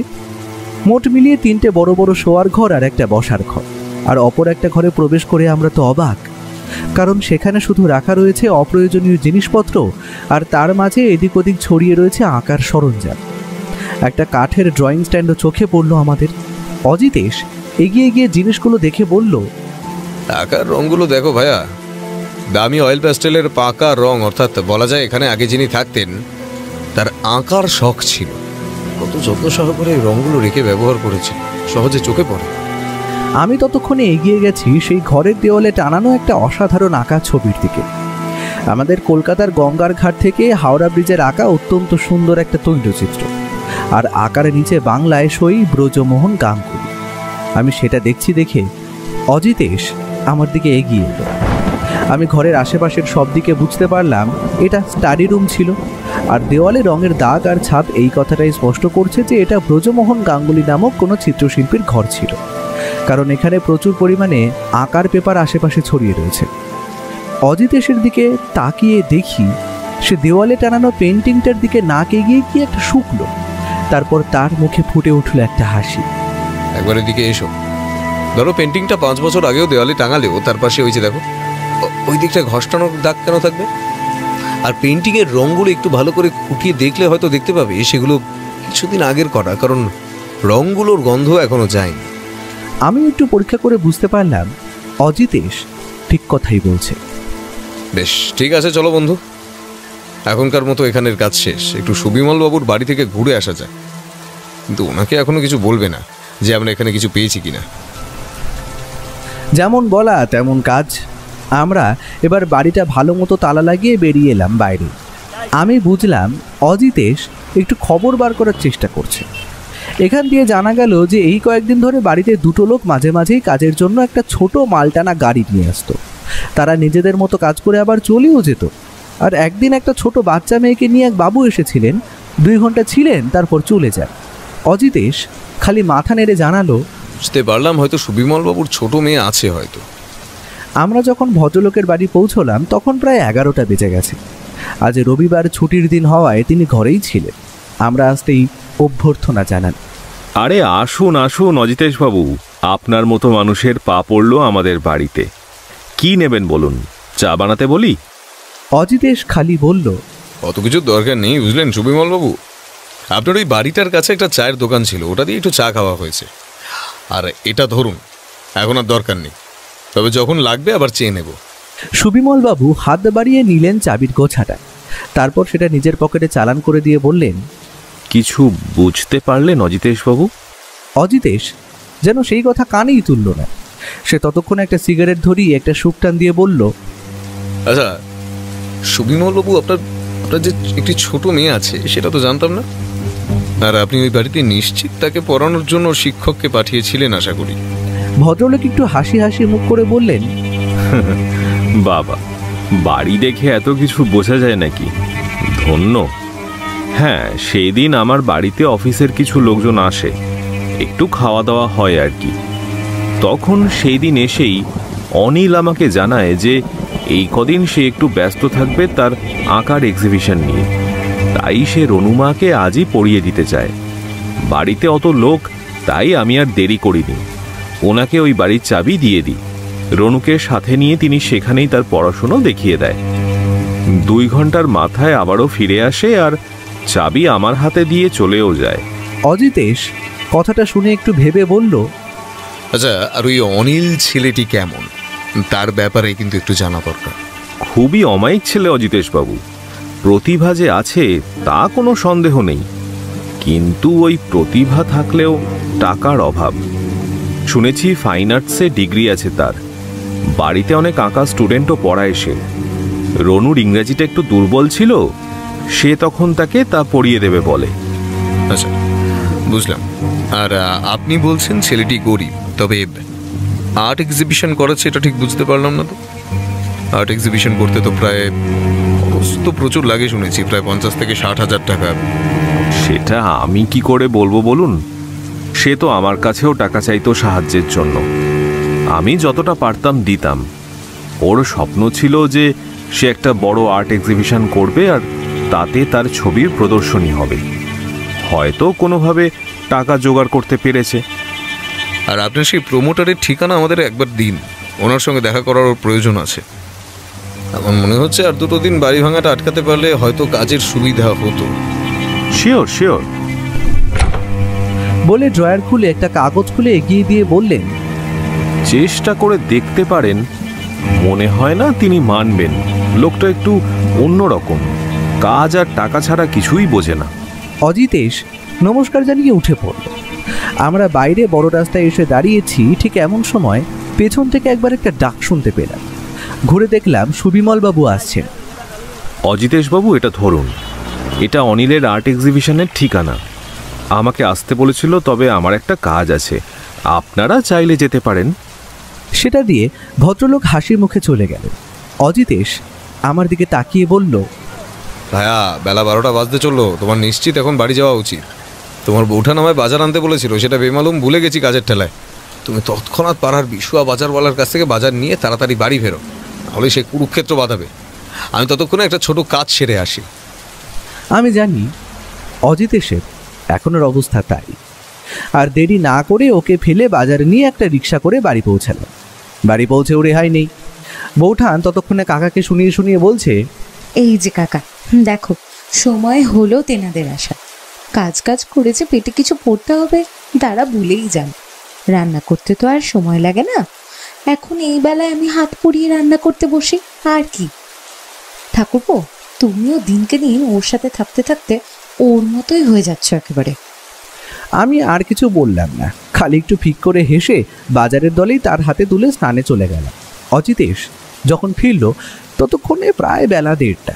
মোট মিলিয়ে 3টে বড় বড় শোয়ার ঘর আর একটা বসার ঘর, আর অপর একটা ঘরে প্রবেশ করে আমরা তো অবাক, কারণ সেখানে শুধু রাখা রয়েছে অপ্রয়োজনীয় জিনিসপত্র, আর তার মাঝে এদিক ওদিক ছড়িয়ে রয়েছে আঁকার সরঞ্জাম। একটা কাঠের ড্রয়িং স্ট্যান্ডও চোখে পড়লো আমাদের। অজিতেশ এগিয়ে গিয়ে জিনিসগুলো দেখে বলল, আঁকার রঙগুলো দেখো ভাইয়া, দামি অয়েল প্যাস্টেলের পাকা রং, অর্থাৎ বলা যায় এখানে আগে যিনি থাকতেন তার আঁকার শখ ছিল। কত যত্ন সহকারে এই রঙগুলো রেখে ব্যবহার করেছে, সহজে চোখে পড়ে। আমি ততক্ষণে এগিয়ে গেছি সেই ঘরের দেওয়ালে টানানো একটা অসাধারণ আঁকা ছবির দিকে। আমাদের কলকাতার গঙ্গার ঘাট থেকে হাওড়া ব্রিজের আঁকা অত্যন্ত সুন্দর একটা তৈলচিত্র, আর আঁকার নিচে বাংলায় সই ব্রজমোহন গাঙ্গুলি। আমি সেটা দেখছি দেখে অজিতেশ আমার দিকে এগিয়ে এলো। আমি ঘরের আশেপাশের সব দিকে বুঝতে পারলাম এটা স্টাডি রুম ছিল, আর দেওয়ালে রঙের দাগ আর ছাপ এই কথাটাই স্পষ্ট করছে যে এটা ব্রজমোহন গাঙ্গুলি নামক কোনো চিত্রশিল্পীর ঘর ছিল, কারণ এখানে প্রচুর পরিমাণে আঁকার পেপার আশেপাশে ছড়িয়ে রয়েছে। অজিতেশের দিকে তাকিয়ে দেখি সে দেওয়ালে টানানো পেন্টিংটার দিকে নাক এগিয়ে কি একটা শুকলো, তারপর তার মুখে ফুটে উঠল একটা হাসি। একবার এদিকে এসো। ধরো পেন্টিংটা 5 বছর আগেও দেওয়ালে টাঙালেও তার পাশে ওই যে দেখো ওই দিকটা ঘষ্টানোর দাগ কেন থাকবে? আর পেন্টিংয়ের রঙগুলো একটু ভালো করে খুঁটিয়ে দেখলে হয়তো দেখতে পাবে সেগুলো কিছুদিন আগের করা, কারণ রঙগুলোর গন্ধ এখনো যায়নি। আমি একটু পরীক্ষা করে বুঝতে পারলাম অজিতেশ ঠিক কথাই বলছে। বেশ, ঠিক আছে, চলো বন্ধু, এখনকার মতো এখানের কাজ শেষ। একটু সুবিমল বাবুর বাড়ি থেকে ঘুরে আসা যায়, কিন্তু ওনাকে এখনো কিছু বলবে না যে আমরা এখানে কিছু পেয়েছি কিনা। যেমন বলা তেমন কাজ। আমরা এবার বাড়িটা ভালো মতো তালা লাগিয়ে বেরিয়ে এলাম বাইরে। আমি বুঝলাম অজিতেশ একটু খবর বার করার চেষ্টা করছে। এখান দিয়ে জানা গেল যে এই কয়েকদিন ধরে বাড়িতে 2টো লোক মাঝে মাঝেই কাজের জন্য একটা ছোট মালটানা গাড়ি নিয়ে আসতো। তারা নিজেদের মতো কাজ করে আবার চলেও যেত। আর একদিন একটা ছোট বাচ্চা মেয়েকে নিয়ে এক বাবু এসেছিলেন, 2 ঘন্টা ছিলেন, তারপর চলে যান। অজিতেশ খালি মাথা নেড়ে জানালো, বুঝতে পারলাম হয়তো সুবিমল বাবুর ছোট মেয়ে আছে হয়তো। আমরা যখন ভদ্রলোকের বাড়ি পৌঁছলাম তখন প্রায় 11টা বেজে গেছে। আজ রবিবার ছুটির দিন হওয়ায় তিনি ঘরেই ছিলেন। আমরা আসতেই অভ্যর্থনা জানান। আরে আসুন আসুন অজিতেশ বাবু, আপনার মতো মানুষের পা পড়লো আমাদের বাড়িতে। কি নেবেন বলুন, চা বানাতে বলি? অজিতেশ খালি বলল, অত কিছুর দরকার নেই বুঝলেন সুবিমল বাবু, আপনার ওই বাড়িটার কাছে একটা চায়ের দোকান ছিল, ওটা দিয়ে একটু চা খাওয়া হয়েছে। আর এটা ধরুন, এখন আর দরকার নেই, তবে যখন লাগবে আবার চেয়ে নেব। সুবিমলবাবু হাত বাড়িয়ে নিলেন চাবির গোছাটা, তারপর সেটা নিজের পকেটে চালান করে দিয়ে বললেন, কিছু বুঝতে পারলেন অজিতেশবাবু? অজিতেশ যেন সেই কথা কানেই তুলল না। সে ততক্ষণে একটা সিগারেট ধরিয়ে একটা শুকটান দিয়ে বলল, আচ্ছা সুবিমলবাবু, আপনার যে একটি ছোট মেয়ে আছে সেটা তো জানতাম না। আর আপনি ওই বাড়িতে নিশ্চিত তাকে পড়ানোর জন্য শিক্ষককে পাঠিয়েছিলেন আশা করি। ভদ্রলোক একটু হাসি হাসি মুখ করে বললেন, বাবা, বাড়ি দেখে এত কিছু বোঝা যায় নাকি? ধন্য। হ্যাঁ, সেই দিন আমার বাড়িতে অফিসের কিছু লোকজন আসে, একটু খাওয়া দাওয়া হয় আর কি। তখন সেই দিন এসেই অনিল আমাকে জানায় যে এই কদিন সে একটু ব্যস্ত থাকবে তার আঁকার এক্সিবিশন নিয়ে, তাই সে রনুমাকে আজই পড়িয়ে দিতে চায়। বাড়িতে অত লোক, তাই আমি আর দেরি করিনি, ওনাকে ওই বাড়ির চাবি দিয়ে দিই। রনুকে সাথে নিয়ে তিনি সেখানেই তার পড়াশুনো দেখিয়ে দেয়। 2 ঘন্টার মাথায় আবারও ফিরে আসে আর চাবি আমার হাতে দিয়ে চলেও যায়। অজিতেশ কথাটা শুনে একটু ভেবে বলল, আচ্ছা, আর ওই অনিল ছেলেটি কেমন, তার ব্যাপারে কিন্তু একটু জানা দরকার। খুবই অমায়িক ছেলে অজিতেশবাবু, প্রতিভা যে আছে তা কোনো সন্দেহ নেই, কিন্তু ওই প্রতিভা থাকলেও টাকার অভাব। শুনেছি ফাইন আর্টসে ডিগ্রি আছে তার, বাড়িতে অনেক আঁকা স্টুডেন্টও পড়ায় সে। রনুর ইংরেজিটা একটু দুর্বল ছিল, সে তখন তাকে তা পড়িয়ে দেবে বলে। আচ্ছা, বুঝলাম। আর আপনি বলছেন ছেলেটি গরিব, তবে আর্ট এক্সিবিশন করাচ্ছে এটা ঠিক বুঝতে পারলাম না তো। আর্ট এক্সিবিশন করতে তো প্রায় তো প্রচুর লাগে শুনেছি, প্রায় 50 থেকে 60 হাজার টাকা। সেটা আমি কি করে বলবো বলুন? সে তো আমার কাছেও টাকা চাইতো সাহায্যের জন্য, আমি যতটা পারতাম দিতাম। ওর স্বপ্ন ছিল যে সে একটা বড় আর্ট এক্সিবিশন করবে আর তাতে তার ছবির প্রদর্শনী হবে। হয়তো কোনোভাবে টাকা জোগাড় করতে পেরেছে। আর আপনার সেই প্রমোটারের ঠিকানা আমাদের একবার দিন, ওনার সঙ্গে দেখা করার প্রয়োজন আছে। আমার মনে হচ্ছে আর 2 দিন বাড়ি ভাঙাটা আটকাতে পারলে হয়তো কাজের সুবিধা হতো। শিওর শিওর বলে ড্রয়ার খুলে একটা কাগজ খুলে এগিয়ে দিয়ে বললেন, চেষ্টা করে দেখতে পারেন। মনে হয় না তিনি মানবেন, লোকটা একটু অন্যরকম, কাজ আর টাকা ছাড়া কিছুই বোঝে না। অজিতেশ নমস্কার জানিয়ে উঠে পড়ল। আমরা বাইরে বড় রাস্তায় এসে দাঁড়িয়েছি, ঠিক এমন সময় পেছন থেকে একবার একটা ডাক শুনতে পেলাম। ঘুরে দেখলাম সুবিমলবাবু আসছেন। অজিতেশবাবু, এটা ধরুন, এটা অনিলের আর্ট এক্সিবিশনের ঠিকানা। আমাকে আসতে বলেছিল, তবে আমার একটা কাজ আছে, আপনারা চাইলে যেতে পারেন। সেটা দিয়ে ভদ্রলোক হাসি মুখে চলে গেল। অজিতেশ আমার দিকে তাকিয়ে বলল, ভাইয়া, বেলা 12টা বাজতে চললো, তোমার নিশ্চিত এখন বাড়ি যাওয়া উচিত। তোমার বউঠান আমায় বাজার আনতে বলেছিল, সেটা বেমালুম ভুলে গেছি কাজের ঠেলায়। তুমি তৎক্ষণাৎ পাড়ার বিশুয়া বাজারওয়ালার কাছ থেকে বাজার নিয়ে তাড়াতাড়ি বাড়ি ফেরো, তাহলে সে কুরুক্ষেত্র বাঁধাবে। আমি ততক্ষণে একটা ছোট কাজ সেরে আসি। আমি জানি অজিতেশের এখনের অবস্থা তাই, আর দেরি না করে ওকে ফেলে বাজার নিয়ে একটা রিক্সা করে বাড়ি পৌঁছালাম। বাড়ি পৌঁছেও রেহাই নেই। বৌঠান ততক্ষণে কাকাকে শুনিয়ে শুনিয়ে বলছে, এই যে কাকা, দেখো সময় হলো তেনাদের আসা। কাজ কাজ করেছে, পেটে কিছু পড়তে হবে তারা ভুলেই যান। রান্না করতে তো আর সময় লাগে না, এখন এই বেলায় আমি হাত পুড়িয়ে রান্না করতে বসি আর কি। ঠাকুরপো, তুমিও দিনকে দিন ওর সাথে থাকতে থাকতে ওর মতোই হয়ে যাচ্ছ একেবারে। আমি আর কিছু বললাম না, খালি একটু ফিক করে হেসে বাজারের দলেই তার হাতে তুলে স্নানে চলে গেলাম। অজিতেশ যখন ফিরল ততক্ষণে প্রায় বেলা 1:30।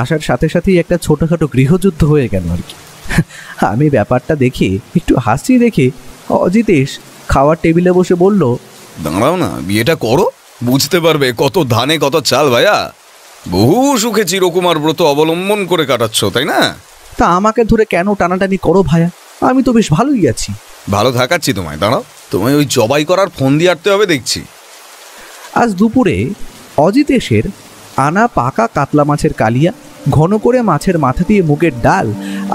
আসার সাথে সাথেই একটা ছোটোখাটো গৃহযুদ্ধ হয়ে গেল আর কি। আমি ব্যাপারটা দেখে একটু হাসি দেখে অজিতেশ খাওয়ার টেবিলে বসে বলল, দাঁড়াও না, বিয়েটা করো, বুঝতে পারবে কত ধানে কত চাল। ভাইয়া, বহু সুখে চিরকুমার ব্রত অবলম্বন করে কাটাচ্ছ, তাই না? তা আমাকে ধরে কেন টানাটানি করো ভাইয়া? আমি তো বেশ ভালোই আছি। ভালো থাকাচ্ছি তোমায়, দাঁড়াও, তোমায় ওই জবাই করার ফোন দিয়ে আটতে হবে দেখছি। আজ দুপুরে অজিতেশের আনা পাকা কাতলা মাছের কালিয়া, ঘন করে মাছের মাথা দিয়ে মুগের ডাল,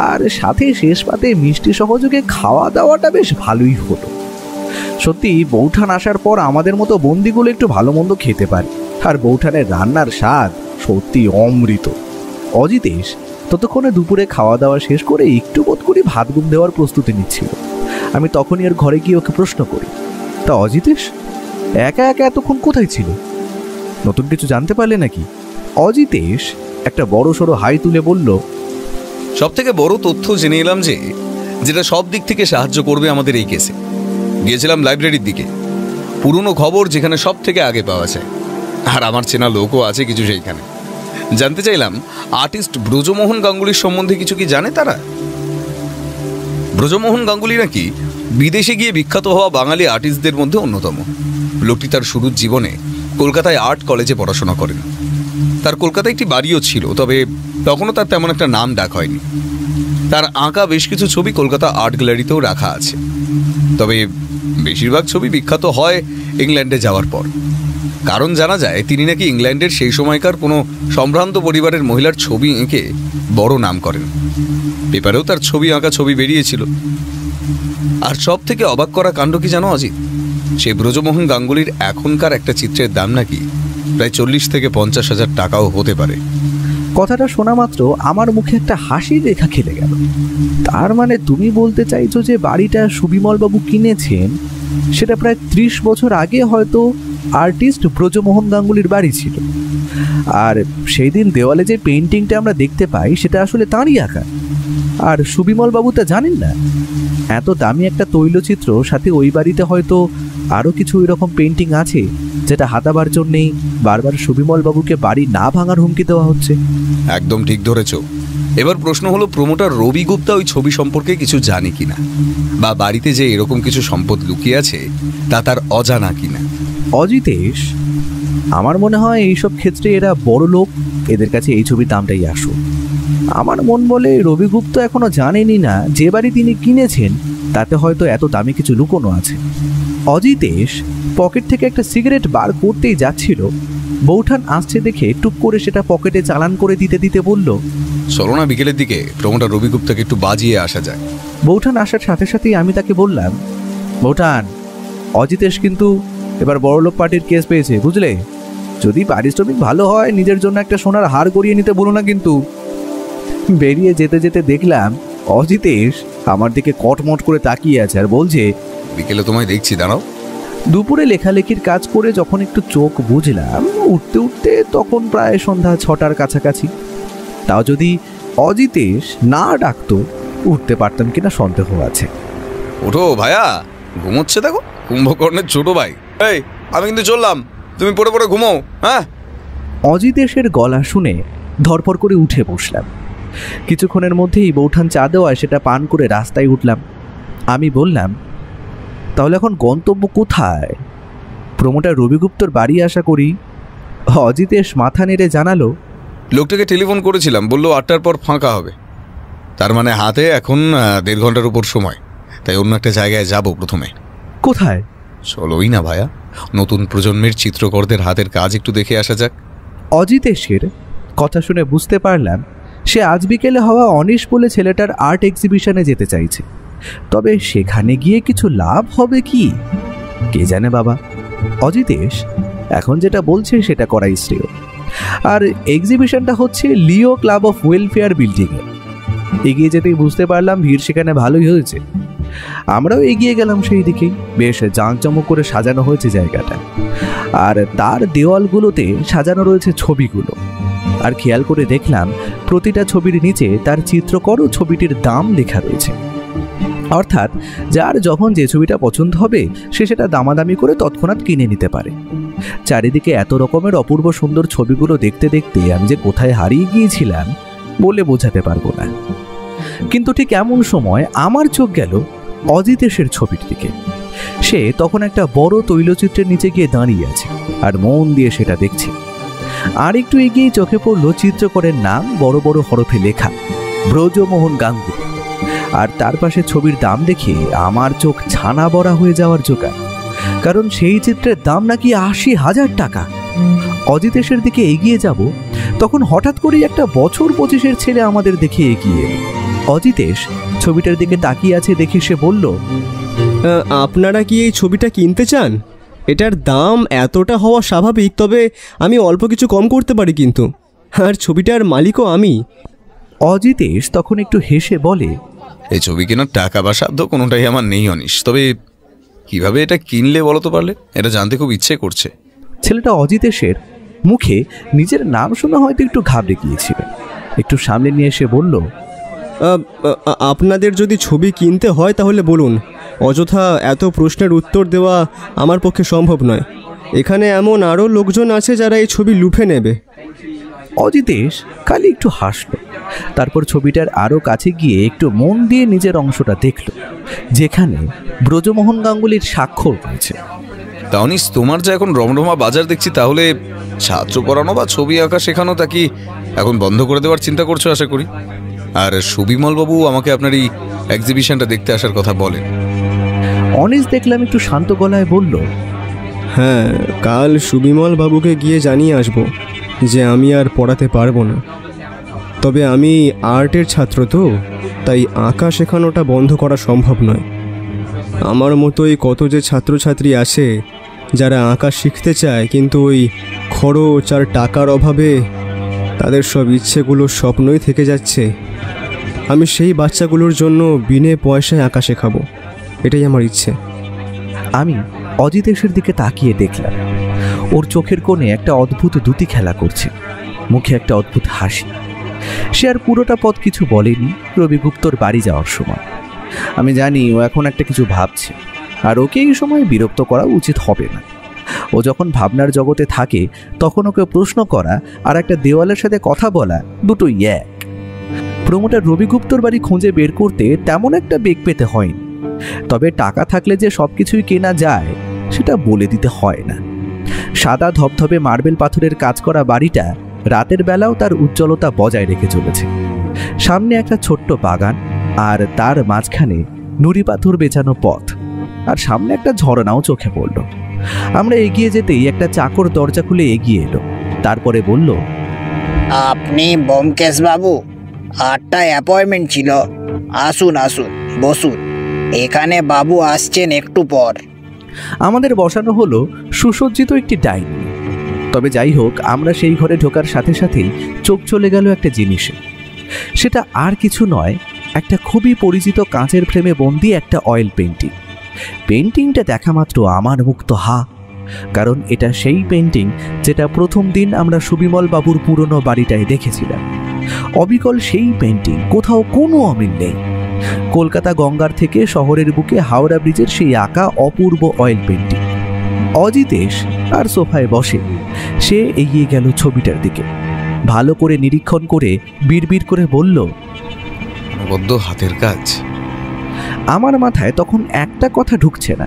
আর সাথে শেষ পাতে মিষ্টি সহযোগে খাওয়া দাওয়াটা বেশ ভালোই হলো। সত্যি বৌঠান আসার পর আমাদের মতো বন্দিগুলো একটু ভালো মন্দ খেতে পারে, আর বৌঠানের রান্নার স্বাদ সত্যি অমৃত। অজিতেশ ততক্ষণে দুপুরে খাওয়া দাওয়া শেষ করে একটু বোধ করি ভাত ঘুম দেওয়ার প্রস্তুতি নিচ্ছিল। আমি তখনই আর ঘরে গিয়ে ওকে প্রশ্ন করি, তা অজিতেশ একা একা এতক্ষণ কোথায় ছিল? নতুন কিছু জানতে পারলে নাকি? অজিতেশ একটা বড় সড়ো হাই তুলে বলল, সব থেকে বড় তথ্য জেনে এলাম যে, যেটা সব দিক থেকে সাহায্য করবে আমাদের এই কেসে। গিয়েছিলাম লাইব্রেরির দিকে, পুরনো খবর যেখানে সব থেকে আগে পাওয়া যায়, আর আমার চেনা লোকও আছে কিছু সেইখানে। জানতে চাইলাম আর্টিস্ট ব্রজমোহন গাঙ্গুলির সম্বন্ধে কিছু কি জানে তারা। ব্রজমোহন গাঙ্গুলি নাকি বিদেশে গিয়ে বিখ্যাত হওয়া বাঙালি আর্টিস্টদের মধ্যে অন্যতম। লোকটি তার শুরুর জীবনে কলকাতায় আর্ট কলেজে পড়াশোনা করেন। তার কলকাতায় একটি বাড়িও ছিল, তবে তখনও তার তেমন একটা নাম ডাক হয়নি। তার আঁকা বেশ কিছু ছবি কলকাতা আর্ট গ্যালারিতেও রাখা আছে, তবে বেশিরভাগ ছবি বিখ্যাত হয় ইংল্যান্ডে যাওয়ার পর। কারণ জানা যায় তিনি নাকি ইংল্যান্ডের সেই সময়কার কোনো সম্ভ্রান্ত পরিবারের মহিলার ছবি এঁকে বড় নাম করেন। পেপারেও তার ছবি আঁকা ছবি বেরিয়েছিল। আর সব থেকে অবাক করা কাণ্ড কি জানো অজিত? সেই ব্রজমোহন গাঙ্গুলির এখনকার একটা চিত্রের দাম নাকি প্রায় 40 থেকে 50,000 টাকাও হতে পারে। কথাটা শোনা মাত্র আমার মুখে একটা হাসি রেখা খেলে গেল। তার মানে তুমি বলতে চাইছো যে বাড়িটা সুবিমলবাবু কিনেছেন সেটা প্রায় 30 বছর আগে হয়তো আর্টিস্ট ব্রজমোহন গাঙ্গুলির বাড়ি ছিল, আর সেই দিন দেওয়ালে যে পেইন্টিংটা আমরা দেখতে পাই সেটা আসলে তাঁরই আঁকা। আর সুবিমলবাবু তা জানেন না। এত দামি একটা তৈলচিত্র, সাথে ওই বাড়িতে হয়তো আরও কিছু এরকম পেইন্টিং আছে যেটা হাতাবার জন্যেই বারবার সুবিমলবাবুকে বাড়ি না ভাঙার হুমকি দেওয়া হচ্ছে। একদম ঠিক ধরেছ। এবার প্রশ্ন হলো, প্রমোটার রবি গুপ্তা ওই ছবি সম্পর্কে কিছু জানে কিনা, বা বাড়িতে যে এরকম কিছু সম্পদ লুকিয়ে আছে তা তার অজানা কিনা। অজিতেশ, আমার মনে হয় এইসব ক্ষেত্রে এরা বড় লোক, এদের কাছে এই ছবির দামটাই আসুন। আমার মন বলে রবি গুপ্তা এখনো জানেনই না যে বাড়ি তিনি কিনেছেন তাতে হয়তো এত দামি কিছু লুকোনো আছে। অজিতেশ পকেট থেকে একটা সিগারেট বার করতেই যাচ্ছিল, বৌঠান আসছে দেখে টুক করে সেটা পকেটে চালান করে দিতে দিতে বলল, চলো না বিকেলের দিকে প্রমোটার রবি গুপ্তাকে একটু বাজিয়ে আসা যায়। বৌঠান আসার সাথে সাথেই আমি তাকে বললাম, বৌঠান, অজিতেশ কিন্তু এবার বড়লোক পার্টির কেস পেয়েছে, বুঝলে? যদি পারিশ্রমিক ভালো হয় নিজের জন্য একটা সোনার হার গড়িয়ে নিতে বলো না কিন্তু। বেরিয়ে যেতে যেতে দেখলাম অজিতেশ আমার দিকে কটমট করে তাকিয়ে আছে আর বলছে, বিকেলে তোমায় দেখছি, দাঁড়াও। দুপুরে লেখালেখির কাজ করে যখন একটু চোখ বুঝলাম, উঠতে উঠতে তখন প্রায় সন্ধ্যা 6টার কাছাকাছি। তাও যদি অজিতেশ না ডাকতো উঠতে পারতাম কিনা সন্দেহ আছে। ওঠো ভাইয়া, ঘুমোচ্ছে দেখো কুম্ভকর্ণের ছোট ভাই। এই আমি কিন্তু চললাম, তুমি পড়ে পড়ে ঘুমো। হ্যাঁ। অজিতেশের গলা শুনে ধরপড় করে উঠে বসলাম। কিছুক্ষণের মধ্যেই বৌঠান চা দেওয়ায় সেটা পান করে রাস্তায় উঠলাম। আমি বললাম, তাহলে এখন গন্তব্য কোথায়? প্রমোটার রবিগুপ্তর বাড়ি আশা করি। অজিতেশ মাথা নেড়ে জানালো, লোকটাকে টেলিফোন করেছিলাম, বললো 8টার পর ফাঁকা হবে। তার মানে হাতে এখন 1.5 ঘন্টার উপর সময়, তাই অন্য একটা জায়গায় যাব প্রথমে। কোথায়? চলোই না ভাইয়া, নতুন প্রজন্মের চিত্রকরদের হাতের কাজ একটু দেখে আসা যাক। অজিতেশের কথা শুনে বুঝতে পারলাম সে আজ বিকেলে হওয়া অনিশ বলে ছেলেটার আর্ট এক্সিবিশনে যেতে চাইছে। তবে সেখানে গিয়ে কিছু লাভ হবে কি কে জানে বাবা। অজিতেশ এখন যেটা বলছে সেটা করাই শ্রেয়। আর এক্সিবিশনটা হচ্ছে লিও ক্লাব অফ ওয়েলফেয়ার বিল্ডিংয়ে। এগিয়ে যেতেই বুঝতে পারলাম ভিড় সেখানে ভালোই হয়েছে। আমরাও এগিয়ে গেলাম সেই দিকেই। বেশ জাঁকজমক করে সাজানো হয়েছে জায়গাটা, আর তার দেওয়ালগুলোতে সাজানো রয়েছে ছবিগুলো। আর খেয়াল করে দেখলাম প্রতিটা ছবির নিচে তার চিত্রকর ও ছবিটির দাম লেখা রয়েছে। অর্থাৎ যার যখন যে ছবিটা পছন্দ হবে সে সেটা দামাদামি করে তৎক্ষণাৎ কিনে নিতে পারে। চারিদিকে এত রকমের অপূর্ব সুন্দর ছবিগুলো দেখতে দেখতে আমি যে কোথায় হারিয়ে গিয়েছিলাম বলে বোঝাতে পারবো না। কিন্তু ঠিক এমন সময় আমার চোখ গেল অজিতেশের ছবির দিকে। সে তখন একটা বড় তৈলচিত্রের নিচে গিয়ে দাঁড়িয়ে আছে আর মন দিয়ে সেটা দেখছে। আর একটু এগিয়ে চোখে পড়ল চিত্রকরের নাম বড় বড় হরফে লেখা, ব্রজমোহন গাঙ্গুলি। আর তার পাশে ছবির দাম দেখে আমার চোখ ছানা বড়া হয়ে যাওয়ার জোগাড়, কারণ সেই চিত্রের দাম নাকি 80,000 টাকা। অজিতেশের দিকে এগিয়ে যাব তখন হঠাৎ করেই একটা বছর 25-এর ছেলে আমাদের দেখে এগিয়ে এলো। অজিতেশ ছবিটার দিকে তাকিয়ে আছে দেখে সে বলল, আপনারা কি এই ছবিটা কিনতে চান? এটার দাম এতটা হওয়া স্বাভাবিক, তবে আমি অল্প কিছু কম করতে পারি কিন্তু। আর ছবিটার মালিকও আমি। অজিতেশ তখন একটু হেসে বলে, এই ছবি কেনার টাকা বা সাধ্য কোনোটাই আমার নেই অনিশ, তবে কিভাবে এটা কিনলে বলো তো পারলে, এটা জানতে খুব ইচ্ছে করছে। ছেলেটা অজিতেশের মুখে নিজের নাম শুনে হয়তো একটু ঘাবড়ে গিয়েছিল। একটু সামনে নিয়ে এসে বলল, আপনাদের যদি ছবি কিনতে হয় তাহলে বলুন। অযথা এত প্রশ্নের উত্তর দেওয়া আমার পক্ষে সম্ভব নয়। এখানে এমন আরও লোকজন আছে যারা এই ছবি লুফে নেবে। অজিতেশ খালি একটু হাসল, তারপর ছবিটার আরও কাছে গিয়ে একটু মন দিয়ে নিজের অংশটা দেখল, যেখানে ব্রজমোহন গাঙ্গুলির স্বাক্ষর রয়েছে। তা অনিশ, তোমার যা এখন রমরমা বাজার দেখছি, তাহলে ছাত্র পড়ানো বা ছবি আঁকা শেখানো তা কি এখন বন্ধ করে দেওয়ার চিন্তা করছো আশা করি? আর সুবিমল বাবু আমাকে আপনার এই এক্সিবিশনটা দেখতে আসার কথা বলেন। অনিশ দেখলাম একটু শান্ত গলায় বলল, হ্যাঁ, কাল সুবিমল বাবুকে গিয়ে জানিয়ে আসব যে আমি আর পড়াতে পারবো না। তবে আমি আর্টের ছাত্র তো, তাই আঁকা শেখানোটা বন্ধ করা সম্ভব নয়। আমার মতোই কত যে ছাত্রছাত্রী আছে যারা আঁকা শিখতে চায়, কিন্তু ওই খরচ আর টাকার অভাবে তাদের সব ইচ্ছেগুলো স্বপ্নই থেকে যাচ্ছে। আমি সেই বাচ্চাগুলোর জন্য বিনে পয়সায় আঁকা শেখাবো, এটাই আমার ইচ্ছে। আমি অজিতেশের দিকে তাকিয়ে দেখলাম ওর চোখের কোণে একটা অদ্ভুত দ্যুতি খেলা করছে, মুখে একটা অদ্ভুত হাসি। সে আর পুরোটা পথ কিছু বলেনি রবিগুপ্তর বাড়ি যাওয়ার সময়। আমি জানি ও এখন একটা কিছু ভাবছে, আর ওকে এই সময় বিরক্ত করা উচিত হবে না। ও যখন ভাবনার জগতে থাকে তখন ওকে প্রশ্ন করা আর একটা দেওয়ালের সাথে কথা বলা দুটোই এক। প্রমোটার রবিগুপ্তর বাড়ি খুঁজে বের করতে তেমন একটা বেগ পেতে হয়নি, তবে টাকা থাকলে যে সব কিছুই কেনা যায় সেটা বলে দিতে হয় না। সাদা ধবধবে মার্বেল পাথরের কাজ করা বাড়িটা রাতের বেলাও তার উজ্জ্বলতা বজায় রেখে চলেছে। সামনে একটা ছোট্ট বাগান, আর তার মাঝখানে নুড়ি পাথর বেছানো পথ, আর সামনে একটা ঝর্ণাও চোখে পড়ল। আমরা এগিয়ে যেতেই একটা চাকর দরজা খুলে এগিয়ে এলো, তারপরে বলল, আপনি ব্যোমকেশ বাবু? 8টায় অ্যাপয়েন্টমেন্ট ছিল। আসুন আসুন, বসুন, এখানে বাবু আসছেন একটু পর। আমাদের বসানো হলো সুসজ্জিত একটি ডাইনিং। তবে যাই হোক, আমরা সেই ঘরে ঢোকার সাথে সাথেই চোখ চলে গেল একটা জিনিসে। সেটা আর কিছু নয়, একটা খুবই পরিচিত কাঁচের ফ্রেমে বন্দি একটা অয়েল পেন্টিং। পেন্টিংটা দেখা মাত্র আমার মুখ তো হা, কারণ এটা সেই পেন্টিং যেটা প্রথম দিন আমরা সুবিমল বাবুর পুরনো বাড়িটায় দেখেছিলাম। অবিকল সেই পেন্টিং, কোথাও কোনো অমিল নেই। কলকাতা গঙ্গার থেকে শহরের বুকে হাওড়া ব্রিজের সেই আঁকা অপূর্ব অয়েল পেন্টিং। অজিতেশ আর সোফায় বসে সে এগিয়ে গেল ছবিটার দিকে, ভালো করে নিরীক্ষণ করে বিড়বিড় করে বলল, বড্ড হাতের কাজ। আমার মাথায় তখন একটা কথা ঢুকছে না,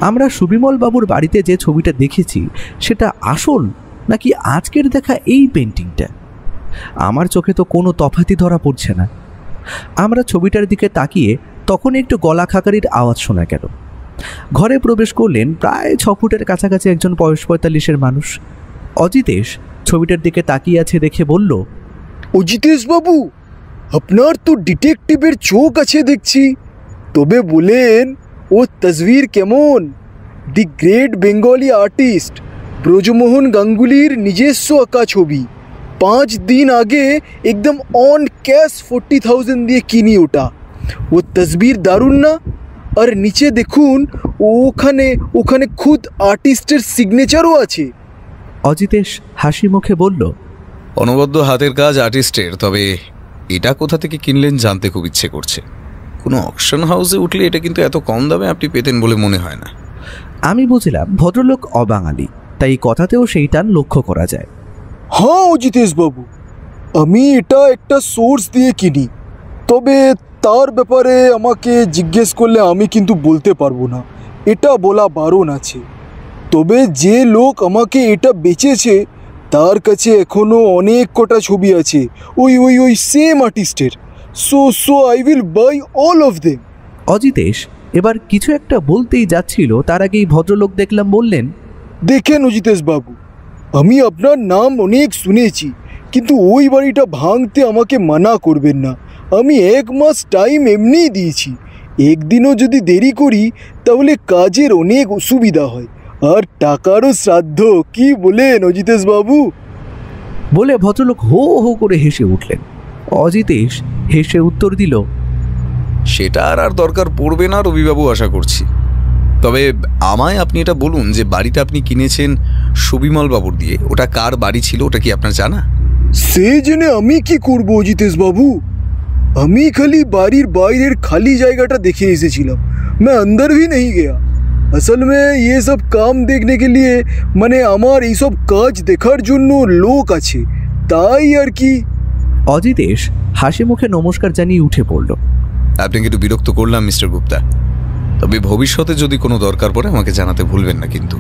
আমরা সুবিমল বাবুর বাড়িতে যে ছবিটা দেখেছি সেটা আসল নাকি আজকের দেখা এই পেন্টিংটা। আমার চোখে তো কোনো তফাতই ধরা পড়ছে না। আমরা ছবিটার দিকে তাকিয়ে তখন একটু গলা খাকারির আওয়াজ শোনা গেল। ঘরে প্রবেশ করলেন প্রায় 6 ফুটের কাছাকাছি একজন বয়স 45-এর মানুষ। অজিতেশ ছবিটার দিকে তাকিয়ে আছে দেখে বলল, অজিতেশ বাবু, আপনার তো ডিটেকটিভের চোখ আছে দেখছি। তবে বলেন, ও তসবির কেমন? The great Bengali artist Brajamohan গাঙ্গুলির নিজস্ব আঁকা ছবি। 5 দিন আগে একদম অন ক্যাশ 40,000 দিয়ে কিনি ওটা। ও তসবির দারুণ না? আর নিচে দেখুন, ওখানে ওখানে খুদ আর্টিস্টের সিগনেচারও আছে। অজিতেশ হাসি মুখে বলল, অনবদ্য হাতের কাজ আর্টিস্টের, তবে এটা কোথা থেকে কিনলেন জানতে খুব ইচ্ছে করছে। কোনো অকশন হাউসে উঠলে এটা কিন্তু এত কম দামে আপনি পেতেন বলে মনে হয় না। আমি বুঝলাম ভদ্রলোক অবাঙালি, তাই কথাতেও সেই টান লক্ষ্য করা যায়। হ্যাঁ অজিতেশ বাবু, আমি এটা একটা সোর্স দিয়ে কিনি, তবে তার ব্যাপারে আমাকে জিজ্ঞেস করলে আমি কিন্তু বলতে পারবো না, এটা বলা বারণ আছে। তবে যে লোক আমাকে এটা বেচেছে তার কাছে এখনো অনেক কটা ছবি আছে ওই ওই ওই সেম আর্টিস্টের। So I will buy all of them. Ajitesh এবার কিছু একটা বলতেই যাচ্ছিল, তার আগেই ভদ্রলোক দেখলাম বললেন, দেখেন অজিতেশ বাবু, আমি আপনার নাম অনেক শুনেছি, কিন্তু ওই বাড়িটা ভাঙতে আমাকে মানা করবেন না। আমি 1 মাস টাইম এমনিই দিয়েছি। একদিনও যদি দেরি করি তাহলে কাজের অনেক অসুবিধা হয়, আর টাকারও শ্রাদ্ধ। কি বলেন অজিতেশ বাবু? বলে ভদ্রলোক হো হো করে হেসে উঠলেন। অজিতেশ হেসে উত্তর দিল, সেটা আর দরকার পড়বে না রবিবাবু, আশা করছি। তবে আমায় আপনি এটা বলুন যে বাড়িটা আপনি কিনেছেন সুবিমল বাবুর দিয়ে, ওটা কার বাড়ি ছিল, ওটা কি আপনার জানা? সে জেনে আমি কি করব অজিতেশ বাবু? আমি খালি বাড়ির বাইরের খালি জায়গাটা দেখে এসেছিলাম, मैं अंदर भी नहीं गया। असल में ये सब काम देखने के लिए মানে আমার এই সব কাজ দেখার জন্য লোক আছে, তাই আর কি। অজিতেশ হাসি মুখে নমস্কার জানিয়ে উঠে পড়ল। আপনাকে একটু বিরক্ত করলাম মিস্টার গুপ্তা, তবে ভবিষ্যতে যদি কোনো দরকার পড়ে আমাকে জানাতে ভুলবেন না কিন্তু।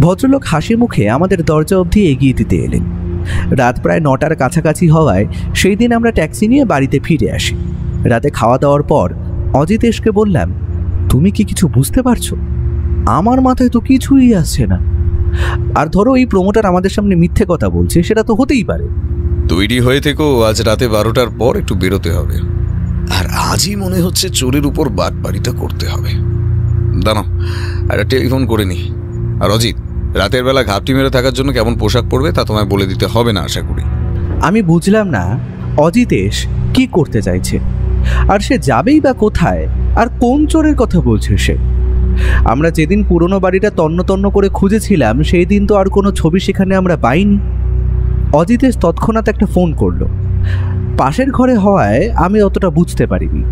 ভদ্রলোক হাসি মুখে আমাদের দরজা অবধি এগিয়ে দিতে এলেন। রাত প্রায় 9টার কাছাকাছি হওয়ায় সেই দিন আমরা ট্যাক্সি নিয়ে বাড়িতে ফিরে আসি। রাতে খাওয়া দাওয়ার পর অজিতেশকে বললাম, তুমি কি কিছু বুঝতে পারছো? আমার মাথায় তো কিছুই আসছে না। আর ধরো এই প্রমোটার আমাদের সামনে মিথ্যে কথা বলছে, সেটা তো হতেই পারে। তৈরি হয়ে থেকো, আজ রাতে 12টার পর একটু বেরোতে হবে। আর আজই মনে হচ্ছে চোরের উপর বাটপাড়িটা করতে হবে। দাঁড়াও, একটা টেলিফোন করে নি। আর অজিত, রাতের বেলা ঘাপটি মেরে থাকার জন্য কেমন পোশাক পরবে তা তোমায় বলে দিতে হবে না আশা করি। আমি বুঝলাম না অজিতেশ কি করতে চাইছে, আর সে যাবেই বা কোথায়, আর কোন চোরের কথা বলছে সে। আমরা যেদিন পুরনো বাড়িটা তন্ন তন্ন করে খুঁজেছিলাম সেই দিন তো আর কোনো ছবি সেখানে আমরা পাইনি। অজিতেশ তৎক্ষণাৎ একটা ফোন করলো। পাশের ঘরে হওয়ায় আমি অতটা বুঝতে পারিনি।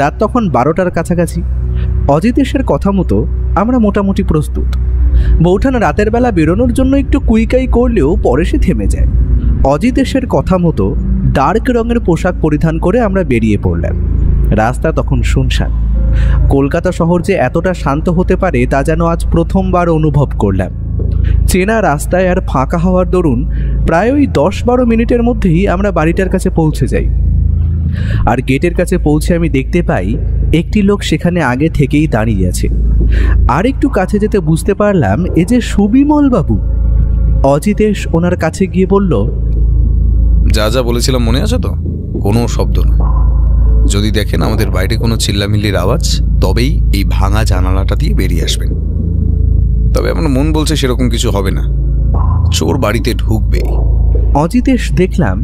রাত তখন 12টার কাছাকাছি। অজিতেশের কথা মতো আমরা মোটামুটি প্রস্তুত। বৌঠান রাতের বেলা বেরোনোর জন্য একটু কুইকাই করলেও পরে সে থেমে যায়। অজিতেশের কথা মতো ডার্ক রঙের পোশাক পরিধান করে আমরা বেরিয়ে পড়লাম। রাস্তা তখন শুনশান। কলকাতা শহর যে এতটা শান্ত হতে পারে তা যেন আজ প্রথমবার অনুভব করলাম। চেনা রাস্তায় আর ফাঁকা হওয়ার দরুন প্রায় ওই 10-12 মিনিটের মধ্যেই আমরা বাড়িটার কাছে পৌঁছে যাই। আর গেটের কাছে পৌঁছে আমি দেখতে পাই একটি লোক সেখানে আগে থেকেই দাঁড়িয়ে আছে। আর একটু কাছে যেতে বুঝতে পারলাম এ যে সুবিমল বাবু। অজিতেশ ওনার কাছে গিয়ে বলল, যা যা বলেছিলাম মনে আছে তো? কোনো শব্দ না। যদি দেখেন আমাদের বাইরে কোনো চিল্লামিল্লির আওয়াজ, তবেই এই ভাঙা জানালাটা দিয়ে বেরিয়ে আসবেন। তবে আমার মন বলছে সেরকম কিছু হবে না, চোর বাড়িতে ঢুকবেই। অজিতেশ দেখলাম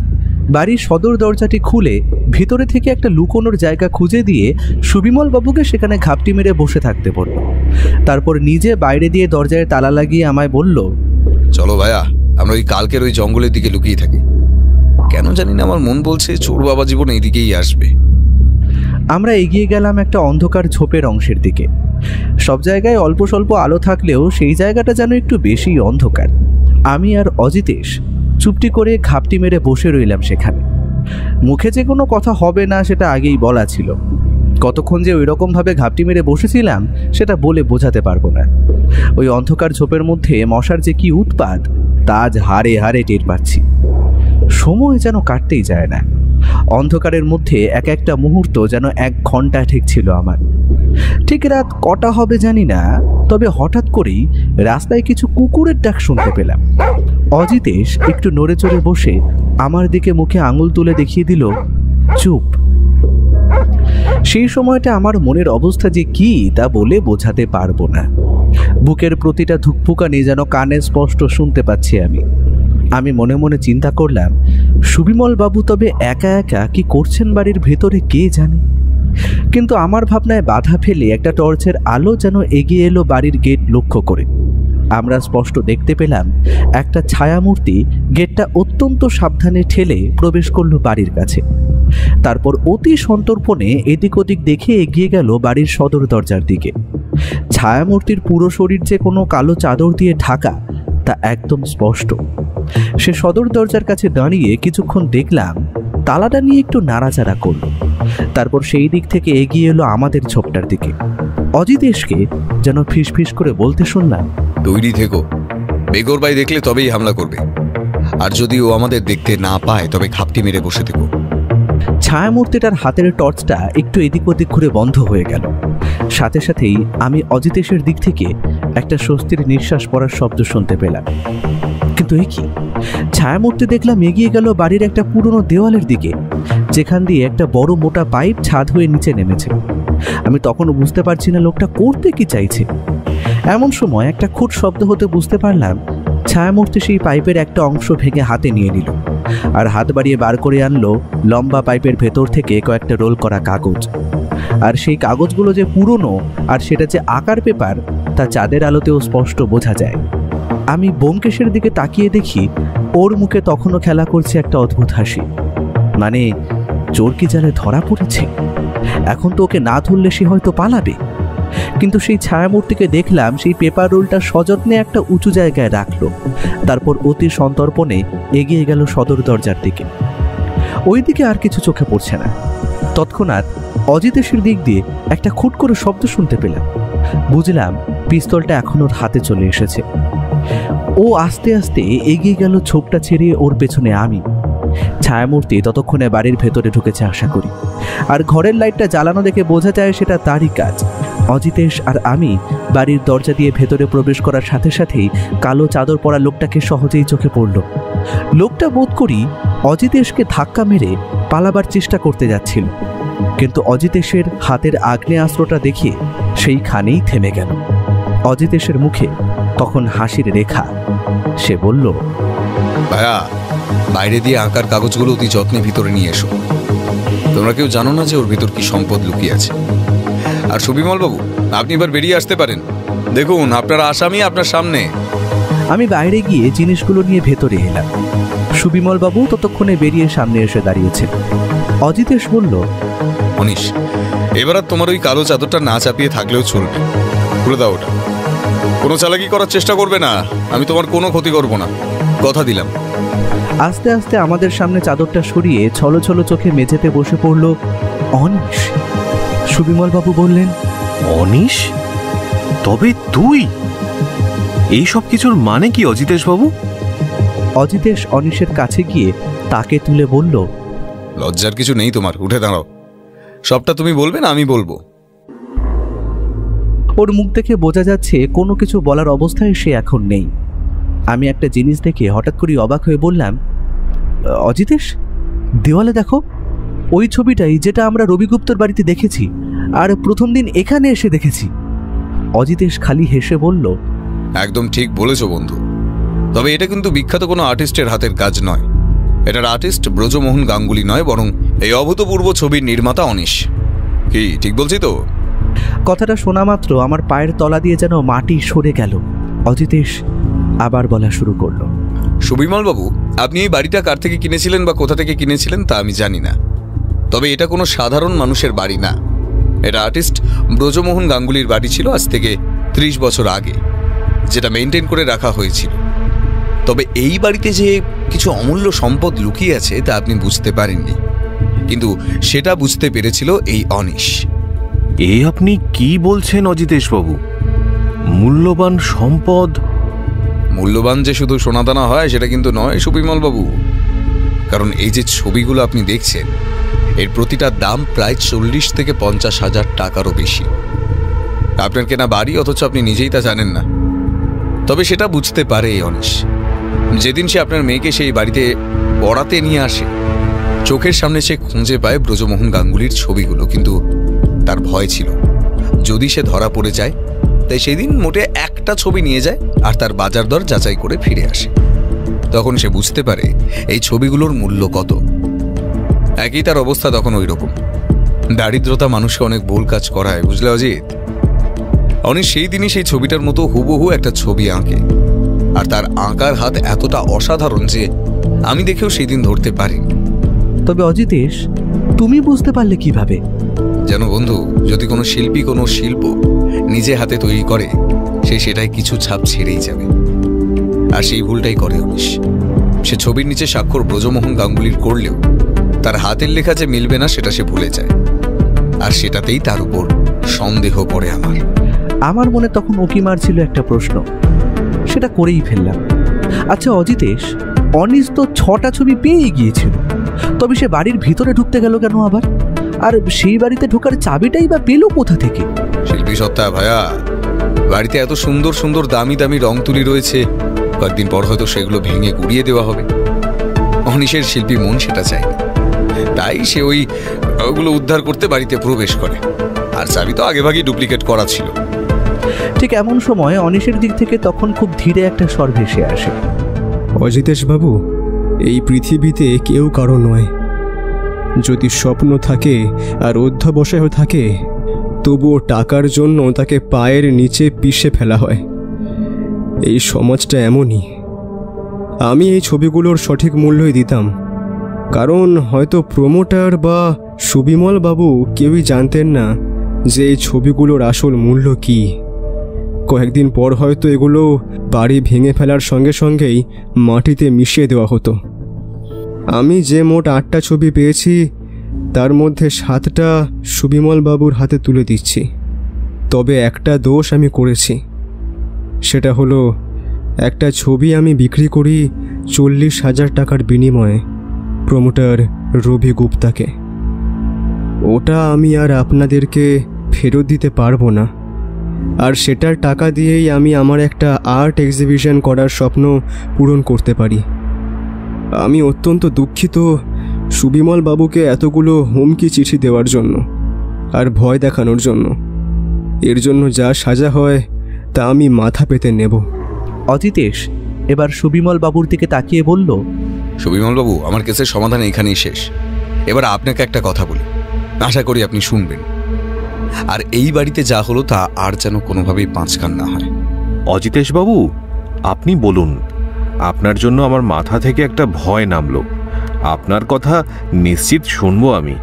বাড়ির সদর দরজাটি খুলে ভিতরে থেকে একটা লুকোনোর জায়গা খুঁজে দিয়ে সুবিমল বাবুকে সেখানে ঘাপটি মেরে বসে থাকতে বলল। তারপর নিজে বাইরে দিয়ে দরজায় তালা লাগিয়ে আমায় বলল, চলো ভাইয়া, আমরা ওই কালকের ওই জঙ্গলের দিকে লুকিয়ে থাকি। কেন জানি না আমার মন বলছে চোর বাবা জীবন এইদিকেই আসবে। আমরা এগিয়ে গেলাম একটা অন্ধকার ঝোপের অংশের দিকে। সব জায়গায় অল্প স্বল্প আলো থাকলেও সেই জায়গাটা যেন একটু বেশি অন্ধকার। আমি আর অজিতেশ চুপটি করে ঘাপটি মেরে বসে রইলাম সেখানে। মুখে যে কোনো কথা হবে না সেটা আগেই বলা ছিল। কতক্ষণ যে ওই রকমভাবে ঘাপটি মেরে বসেছিলাম সেটা বলে বোঝাতে পারবো না। ওই অন্ধকার ঝোপের মধ্যে মশার যে কি উৎপাত তা আজ হাড়ে হাড়ে টের পাচ্ছি। সময় যেন কাটতেই যায় না। অন্ধকারের মধ্যে এক একটা মুহূর্ত যেন 1 ঘন্টা ঠেকছিল আমার। ঠিক রাত কটা হবে জানি না, তবে হঠাৎ করেই রাস্তায় কিছু কুকুরের ডাক শুনতে পেলাম। অজিতেশ একটু নড়ে চড়ে বসে আমার দিকে মুখে আঙুল তুলে দেখিয়ে দিল, চুপ। সেই সময়টা আমার মনের অবস্থা যে কি তা বলে বোঝাতে পারবো না। বুকের প্রতিটা ধুকপুকানি যেন কানে স্পষ্ট শুনতে পাচ্ছি আমি মনে মনে চিন্তা করলাম, সুবিমল বাবু তবে একা একা কি করছেন বাড়ির ভেতরে কে জানে। কিন্তু আমার ভাবনায় বাধা ফেলে একটা টর্চের আলো যেন এগিয়ে এলো বাড়ির গেট লক্ষ্য করে। আমরা স্পষ্ট দেখতে পেলাম একটা ছায়ামূর্তি গেটটা অত্যন্ত সাবধানে ঠেলে প্রবেশ করলো বাড়ির কাছে। তারপর অতি সন্তর্পণে এদিক ওদিক দেখে এগিয়ে গেল বাড়ির সদর দরজার দিকে। ছায়ামূর্তির পুরো শরীর যে কোনো কালো চাদর দিয়ে ঢাকা তা একদম স্পষ্ট। সে সদর দরজার কাছে দাঁড়িয়ে কিছুক্ষণ দেখলাম, তালাটা নিয়ে একটু নাড়াচাড়া করল। তারপর সেই দিক থেকে এগিয়ে এলো আমাদের ঝোপটার দিকে। অজিতেশকে যেন ফিস ফিস করে বলতে শুনলাম, তৈরি থেকো, বেগর ভাই দেখলে তবেই হামলা করবে। আর যদি ও আমাদের দেখতে না পায় তবে ঘাপটি মেরে বসে থেকো। ছায়ামূর্তিটার হাতের টর্চটা একটু এদিক ওদিক ঘুরে বন্ধ হয়ে গেল। সাথে সাথেই আমি অজিতেশের দিক থেকে একটা স্বস্তির নিঃশ্বাস পড়ার শব্দ শুনতে পেলাম। কিন্তু এ কি? ছায়ামূর্তি দেখলাম এগিয়ে গেল বাড়ির একটা পুরনো দেওয়ালের দিকে, যেখান দিয়ে একটা বড় মোটা পাইপ ছাদ হয়ে নিচে নেমেছে। আমি তখনও বুঝতে পারছি না লোকটা করতে কি চাইছে। এমন সময় একটা খুট শব্দ হতে বুঝতে পারলাম ছায়ামূর্তি সেই পাইপের একটা অংশ ভেঙে হাতে নিয়ে নিল আর হাত বাড়িয়ে বার করে আনলো লম্বা পাইপের ভেতর থেকে কয়েকটা রোল করা কাগজ। আর সেই কাগজগুলো যে পুরনো আর সেটা যে আকার পেপার তা চাঁদের আলোতেও স্পষ্ট বোঝা যায়। আমি ব্যোমকেশের দিকে তাকিয়ে দেখি ওর মুখে তখনও খেলা করছে একটা অদ্ভুত হাসি। মানে চোর কি জালে ধরা পড়েছে? এখন তো ওকে না ধরলে সে হয়তো পালাবে। কিন্তু সেই ছায়ামূর্তিকে দেখলাম সেই পেপার রোলটা সযত্নে একটা উঁচু জায়গায় রাখলো, তারপর অতি সন্তর্পণে এগিয়ে গেল সদর দরজার দিকে। ওই দিকে আর কিছু চোখে পড়ছে না। তৎক্ষণাৎ অজিতেশের দিক দিয়ে একটা খুট করে শব্দ শুনতে পেলাম। বুঝলাম পিস্তলটা এখন ওর হাতে চলে এসেছে। ও আস্তে আস্তে এগিয়ে গেল, ছোপটা ছেড়ে ওর পেছনে আমি। ছায়ামূর্তি ততক্ষণে বাড়ির ভেতরে ঢুকেছে আশা করি, আর ঘরের লাইটটা জ্বালানো দেখে বোঝা যায় সেটা তারই কাজ। অজিতেশ আর আমি বাড়ির দরজা দিয়ে ভেতরে প্রবেশ করার সাথে সাথেই কালো চাদর পরা লোকটাকে সহজেই চোখে পড়ল। লোকটা বোধ করি অজিতেশকে ধাক্কা মেরে পালাবার চেষ্টা করতে যাচ্ছিল, কিন্তু অজিতেশের হাতের আগ্নেয়াস্ত্রটা দেখে সেইখানেই থেমে গেল। অজিতেশের মুখে তখন হাসির রেখা। সে বলল, ভাইয়া, বাইরে দিয়ে আঁকার কাগজগুলো অতি যত্নে ভিতরে নিয়ে এসো। তোমরা কেউ জানো না যে ওর ভিতর কি সম্পদ লুকিয়ে আছে। আর সুবিমল বাবু, আপনি এবার বেরিয়ে আসতে পারেন। দেখুন, আপনার আসামি আপনার সামনে। আমি বাইরে গিয়ে জিনিসগুলো নিয়ে ভেতরে এলাম। সুবিমল বাবু ততক্ষণে বেরিয়ে সামনে এসে দাঁড়িয়েছে। অজিতেশ বলল, অনিশ, এবার আর তোমার ওই কালো চাদরটা না চাপিয়ে থাকলেও চলবে। খুলে দাও ওটা। কোনো চালাকি করার চেষ্টা করবে না, আমি তোমার কোনো ক্ষতি করব না, কথা দিলাম। আস্তে আস্তে আমাদের সামনে চাদরটা সরিয়ে ছলো ছলো চোখে মেঝেতে বসে পড়ল অনিশ। সুবিমল বাবু বললেন, অনিশ? তবে তুই? এই সব কিছুর মানে কি অজিতেশ বাবু? অজিতেশ অনিশের কাছে গিয়ে তাকে তুলে বলল, লজ্জার কিছু নেই তোমার, উঠে দাঁড়াও। সবটা তুমি বলবে না আমি বলবো? ওর মুখ দেখে বোঝা যাচ্ছে কোনো কিছু বলার অবস্থায় সে এখন নেই। আমি একটা জিনিস দেখে হঠাৎ করে অবাক হয়ে বললাম, অজিতেশ, দেওয়ালে দেখো, ওই ছবিটাই যেটা আমরা রবিগুপ্তর বাড়িতে দেখেছি আর প্রথম দিন এখানে এসে দেখেছি। অজিতেশ খালি হেসে বলল, একদম ঠিক বলেছ বন্ধু। তবে এটা কিন্তু বিখ্যাত কোনো আর্টিস্টের হাতের কাজ নয়। এটার আর্টিস্ট ব্রজমোহন গাঙ্গুলি নয়, বরং এই অভূতপূর্ব ছবির নির্মাতা অনিশ। কি ঠিক বলছি তো? কথাটা শোনা মাত্র আমার পায়ের তলা দিয়ে যেন মাটি সরে গেল। অজিতেশ আবার বলা শুরু করলো, সুবিমল বাবু, আপনি এই বাড়িটা কার থেকে কিনেছিলেন বা কোথা থেকে কিনেছিলেন তা আমি জানি না। তবে এটা কোনো সাধারণ মানুষের বাড়ি না। এটা আর্টিস্ট ব্রজমোহন গাঙ্গুলির বাড়ি ছিল আজ থেকে 30 বছর আগে, যেটা মেনটেন করে রাখা হয়েছিল। তবে এই বাড়িতে যে কিছু অমূল্য সম্পদ লুকিয়ে আছে তা আপনি বুঝতে পারেননি, কিন্তু সেটা বুঝতে পেরেছিল এই অনিশ। এ আপনি কি বলছেন অজিতেশ বাবু? মূল্যবান সম্পদ? মূল্যবান যে শুধু সোনাদানা হয় সেটা কিন্তু নয় সুবিমল বাবু। কারণ এই যে ছবিগুলো আপনি দেখছেন, এর প্রতিটা দাম প্রায় 40 থেকে 50 হাজার টাকারও বেশি। আপনার কেনা বাড়ি, অথচ আপনি নিজেই তা জানেন না। তবে সেটা বুঝতে পারে এই অনিশ। যেদিন সে আপনার মেয়েকে সেই বাড়িতে পড়াতে নিয়ে আসে, চোখের সামনে সে খুঁজে পায় ব্রজমোহন গাঙ্গুলির ছবিগুলো, কিন্তু তার ভয় ছিল যদি সে ধরা পড়ে যায়, তাই সেদিন মোটে একটা ছবি নিয়ে যায় আর তার বাজার দর যাচাই করে ফিরে আসে। তখন সে বুঝতে পারে এই ছবিগুলোর মূল্য কত। একই তার অবস্থা তখন ওই রকম। দারিদ্রতা মানুষকে অনেক ভুল কাজ করায়, বুঝলে অজিত? অনিশ সেই দিনই সেই ছবিটার মতো হুবহু একটা ছবি আঁকে, আর তার আঁকার হাত এতটা অসাধারণ যে আমি দেখেও সেই দিন ধরতে পারিনি। তবে অজিতেশ, তুমি বুঝতে পারলে কিভাবে? যেন বন্ধু, যদি কোনো শিল্পী কোনো শিল্প নিজে হাতে তৈরি করে, সে সেটাই কিছু ছাপ ছেড়েই যাবে। আর সেই ভুলটাই করে অনিশ। সে ছবির নিচে স্বাক্ষর ব্রজমোহন গাঙ্গুলির করলেও তার হাতের লেখা যে মিলবে না সেটা সে ভুলে যায়, আর সেটাতেই তার উপর সন্দেহ পড়ে আমার মনে তখন উকি মারছিল একটা প্রশ্ন, সেটা করেই ফেললাম। আচ্ছা অজিতেশ, অনিশ তো 6টা ছবি পেয়ে গিয়েছিল, তবে সে বাড়ির ভিতরে ঢুকতে গেল কেন আবার? আর সেই বাড়িতে ঢোকার চাবিটাই বা পেল কোথা থেকে? শিল্পী সত্তা ভাইয়া, বাড়িতে এত সুন্দর সুন্দর দামি দামি রং তুলি রয়েছে, কয়েকদিন পর হয়তো সেগুলো ভেঙে গুড়িয়ে দেওয়া হবে। অনিশের শিল্পী মন সেটা চায়নি, তাই সে ওগুলো উদ্ধার করতে বাড়িতে প্রবেশ করে। আর চাবি তো আগেভাগেই ডুপ্লিকেট করা ছিল। ঠিক এমন সময় অনিশের দিক থেকে তখন খুব ধীরে একটা স্বর ভেসে আসে, অজিতেশ বাবু, এই পৃথিবীতে কেউ কারো নয়। যদি স্বপ্ন থাকে আর অধ্যবসায় থাকে, তবুও টাকার জন্য তাকে পায়ের নিচে পিষে ফেলা হয়। এই সমাজটা এমনই। আমি এই ছবিগুলোর সঠিক মূল্যই দিতাম, কারণ হয়তো প্রমোটার বা সুবিমল বাবু কেউই জানতেন না যে এই ছবিগুলোর আসল মূল্য কী। কয়েকদিন পর হয়তো এগুলো বাড়ি ভেঙে ফেলার সঙ্গে সঙ্গেই মাটিতে মিশিয়ে দেওয়া হতো। আমি যে মোট 8টা ছবি পেয়েছি, তার মধ্যে 7টা সুবিমল বাবুর হাতে তুলে দিচ্ছি। তবে একটা দোষ আমি করেছি, সেটা হলো একটা ছবি আমি বিক্রি করি 40,000 টাকার বিনিময়ে প্রমোটার রবি গুপ্তাকে। ওটা আমি আর আপনাদেরকে ফেরত দিতে পারবো না, আর সেটার টাকা দিয়েই আমি আমার একটা আর্ট এক্সিবিশন করার স্বপ্ন পূরণ করতে পারি। আমি অত্যন্ত দুঃখিত সুবিমল বাবুকে এতগুলো হুমকি চিঠি দেওয়ার জন্য আর ভয় দেখানোর জন্য। এর জন্য যা সাজা হয় তা আমি মাথা পেতে নেব। অজিতেশ এবার সুবিমল বাবুর দিকে তাকিয়ে বলল, সুবিমল বাবু, আমার কেসের সমাধান এখানেই শেষ। এবার আপনাকে একটা কথা বলি, আশা করি আপনি শুনবেন। আর এই বাড়িতে যা হলো তা আর যেন কোনোভাবেই পাঁচকান না হয়। অজিতেশ বাবু, আপনি বলুন। আপনার জন্য আমার মাথা থেকে একটা ভয় নামলো। আপনার কথা নিশ্চিত শুনবো আমি।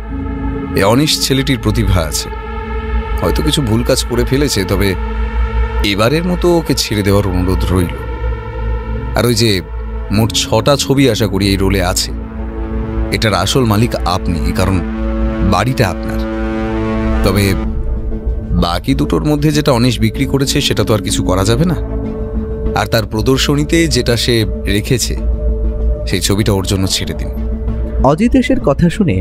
এ অনিশ ছেলেটির প্রতিভা আছে, হয়তো কিছু ভুল কাজ করে ফেলেছে, তবে এবারের মতো ওকে ছেড়ে দেওয়ার অনুরোধ রইল। আর ওই যে মোট 6টা ছবি আশা করি এই রোলে আছে, এটার আসল মালিক আপনি, কারণ বাড়িটা আপনার। তবে বাকি দুটোর মধ্যে যেটা অনিশ বিক্রি করেছে সেটা তো আর কিছু করা যাবে না। আর তার প্রদর্শনীতে যেটা সে রেখেছে সেই ছবিটা ওর জন্য ছেড়ে দিন। অজিতেশের কথা শুনে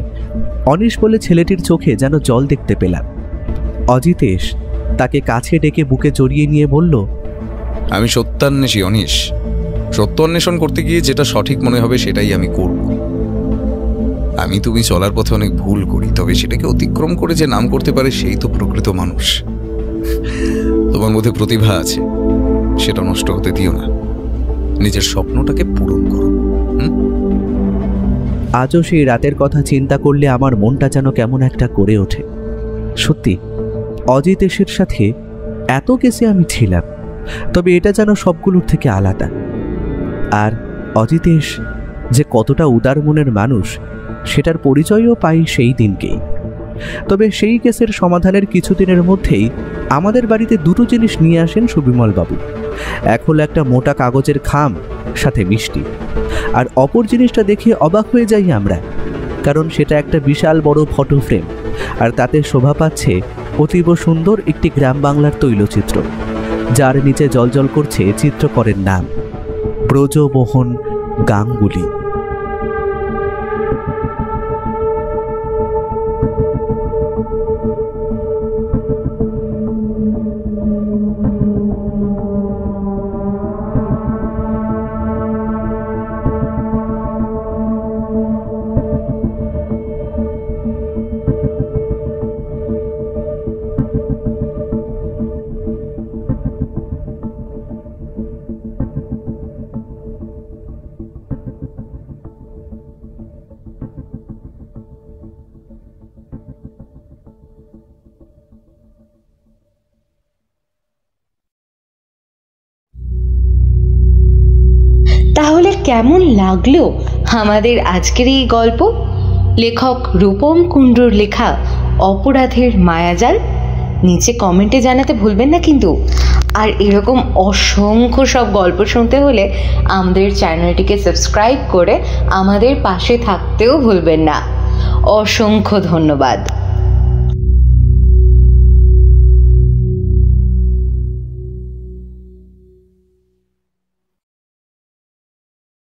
অনিশ বলে ছেলেটির চোখে যেন জল দেখতে পেলাম। অজিতেশ তাকে কাছে ডেকে বুকে জড়িয়ে নিয়ে বলল, আমি সত্যান্বেষী অনিশ। সত্য অন্বেষণ করতে গিয়ে যেটা সঠিক মনে হবে সেটাই আমি করব। আমি তুমি চলার পথে অনেক ভুল করি, তবে সেটাকে অতিক্রম করে যে নাম করতে পারে সেই তো প্রকৃত মানুষ। তোমার মধ্যে প্রতিভা আছে, সেটা নষ্ট হতে দিও না। নিজের স্বপ্নটাকে পূরণ করো। আজও সেই রাতের কথা চিন্তা করলে আমার মনটা যেন কেমন একটা করে ওঠে। সত্যি অজিতেশের সাথে এত কেসে আমি ছিলাম, তবে এটা যেন সবগুলোর থেকে আলাদা। আর অজিতেশ যে কতটা উদার মনের মানুষ সেটার পরিচয়ও পাই সেই দিনকেই। তবে সেই কেসের সমাধানের কিছুদিনের মধ্যেই আমাদের বাড়িতে দুটো জিনিস নিয়ে আসেন সুবিমল বাবু। এক হলো একটা মোটা কাগজের খাম, সাথে মিষ্টি। আর অপর জিনিসটা দেখে অবাক হয়ে যাই আমরা, কারণ সেটা একটা বিশাল বড় ফটো ফ্রেম, আর তাতে শোভা পাচ্ছে অতীব সুন্দর একটি গ্রাম বাংলার তৈলচিত্র, যার নিচে জ্বলজ্বল করছে চিত্রকরের নাম ব্রজমোহন গাঙ্গুলি। তাহলে কেমন লাগলো আমাদের আজকের এই গল্প? লেখক রূপম কুণ্ডুর লেখা অপরাধের মায়াজাল। নিচে কমেন্টে জানাতে ভুলবেন না কিন্তু। আর এরকম অসংখ্য সব গল্প শুনতে হলে আমাদের চ্যানেলটিকে সাবস্ক্রাইব করে আমাদের পাশে থাকতেও ভুলবেন না। অসংখ্য ধন্যবাদ।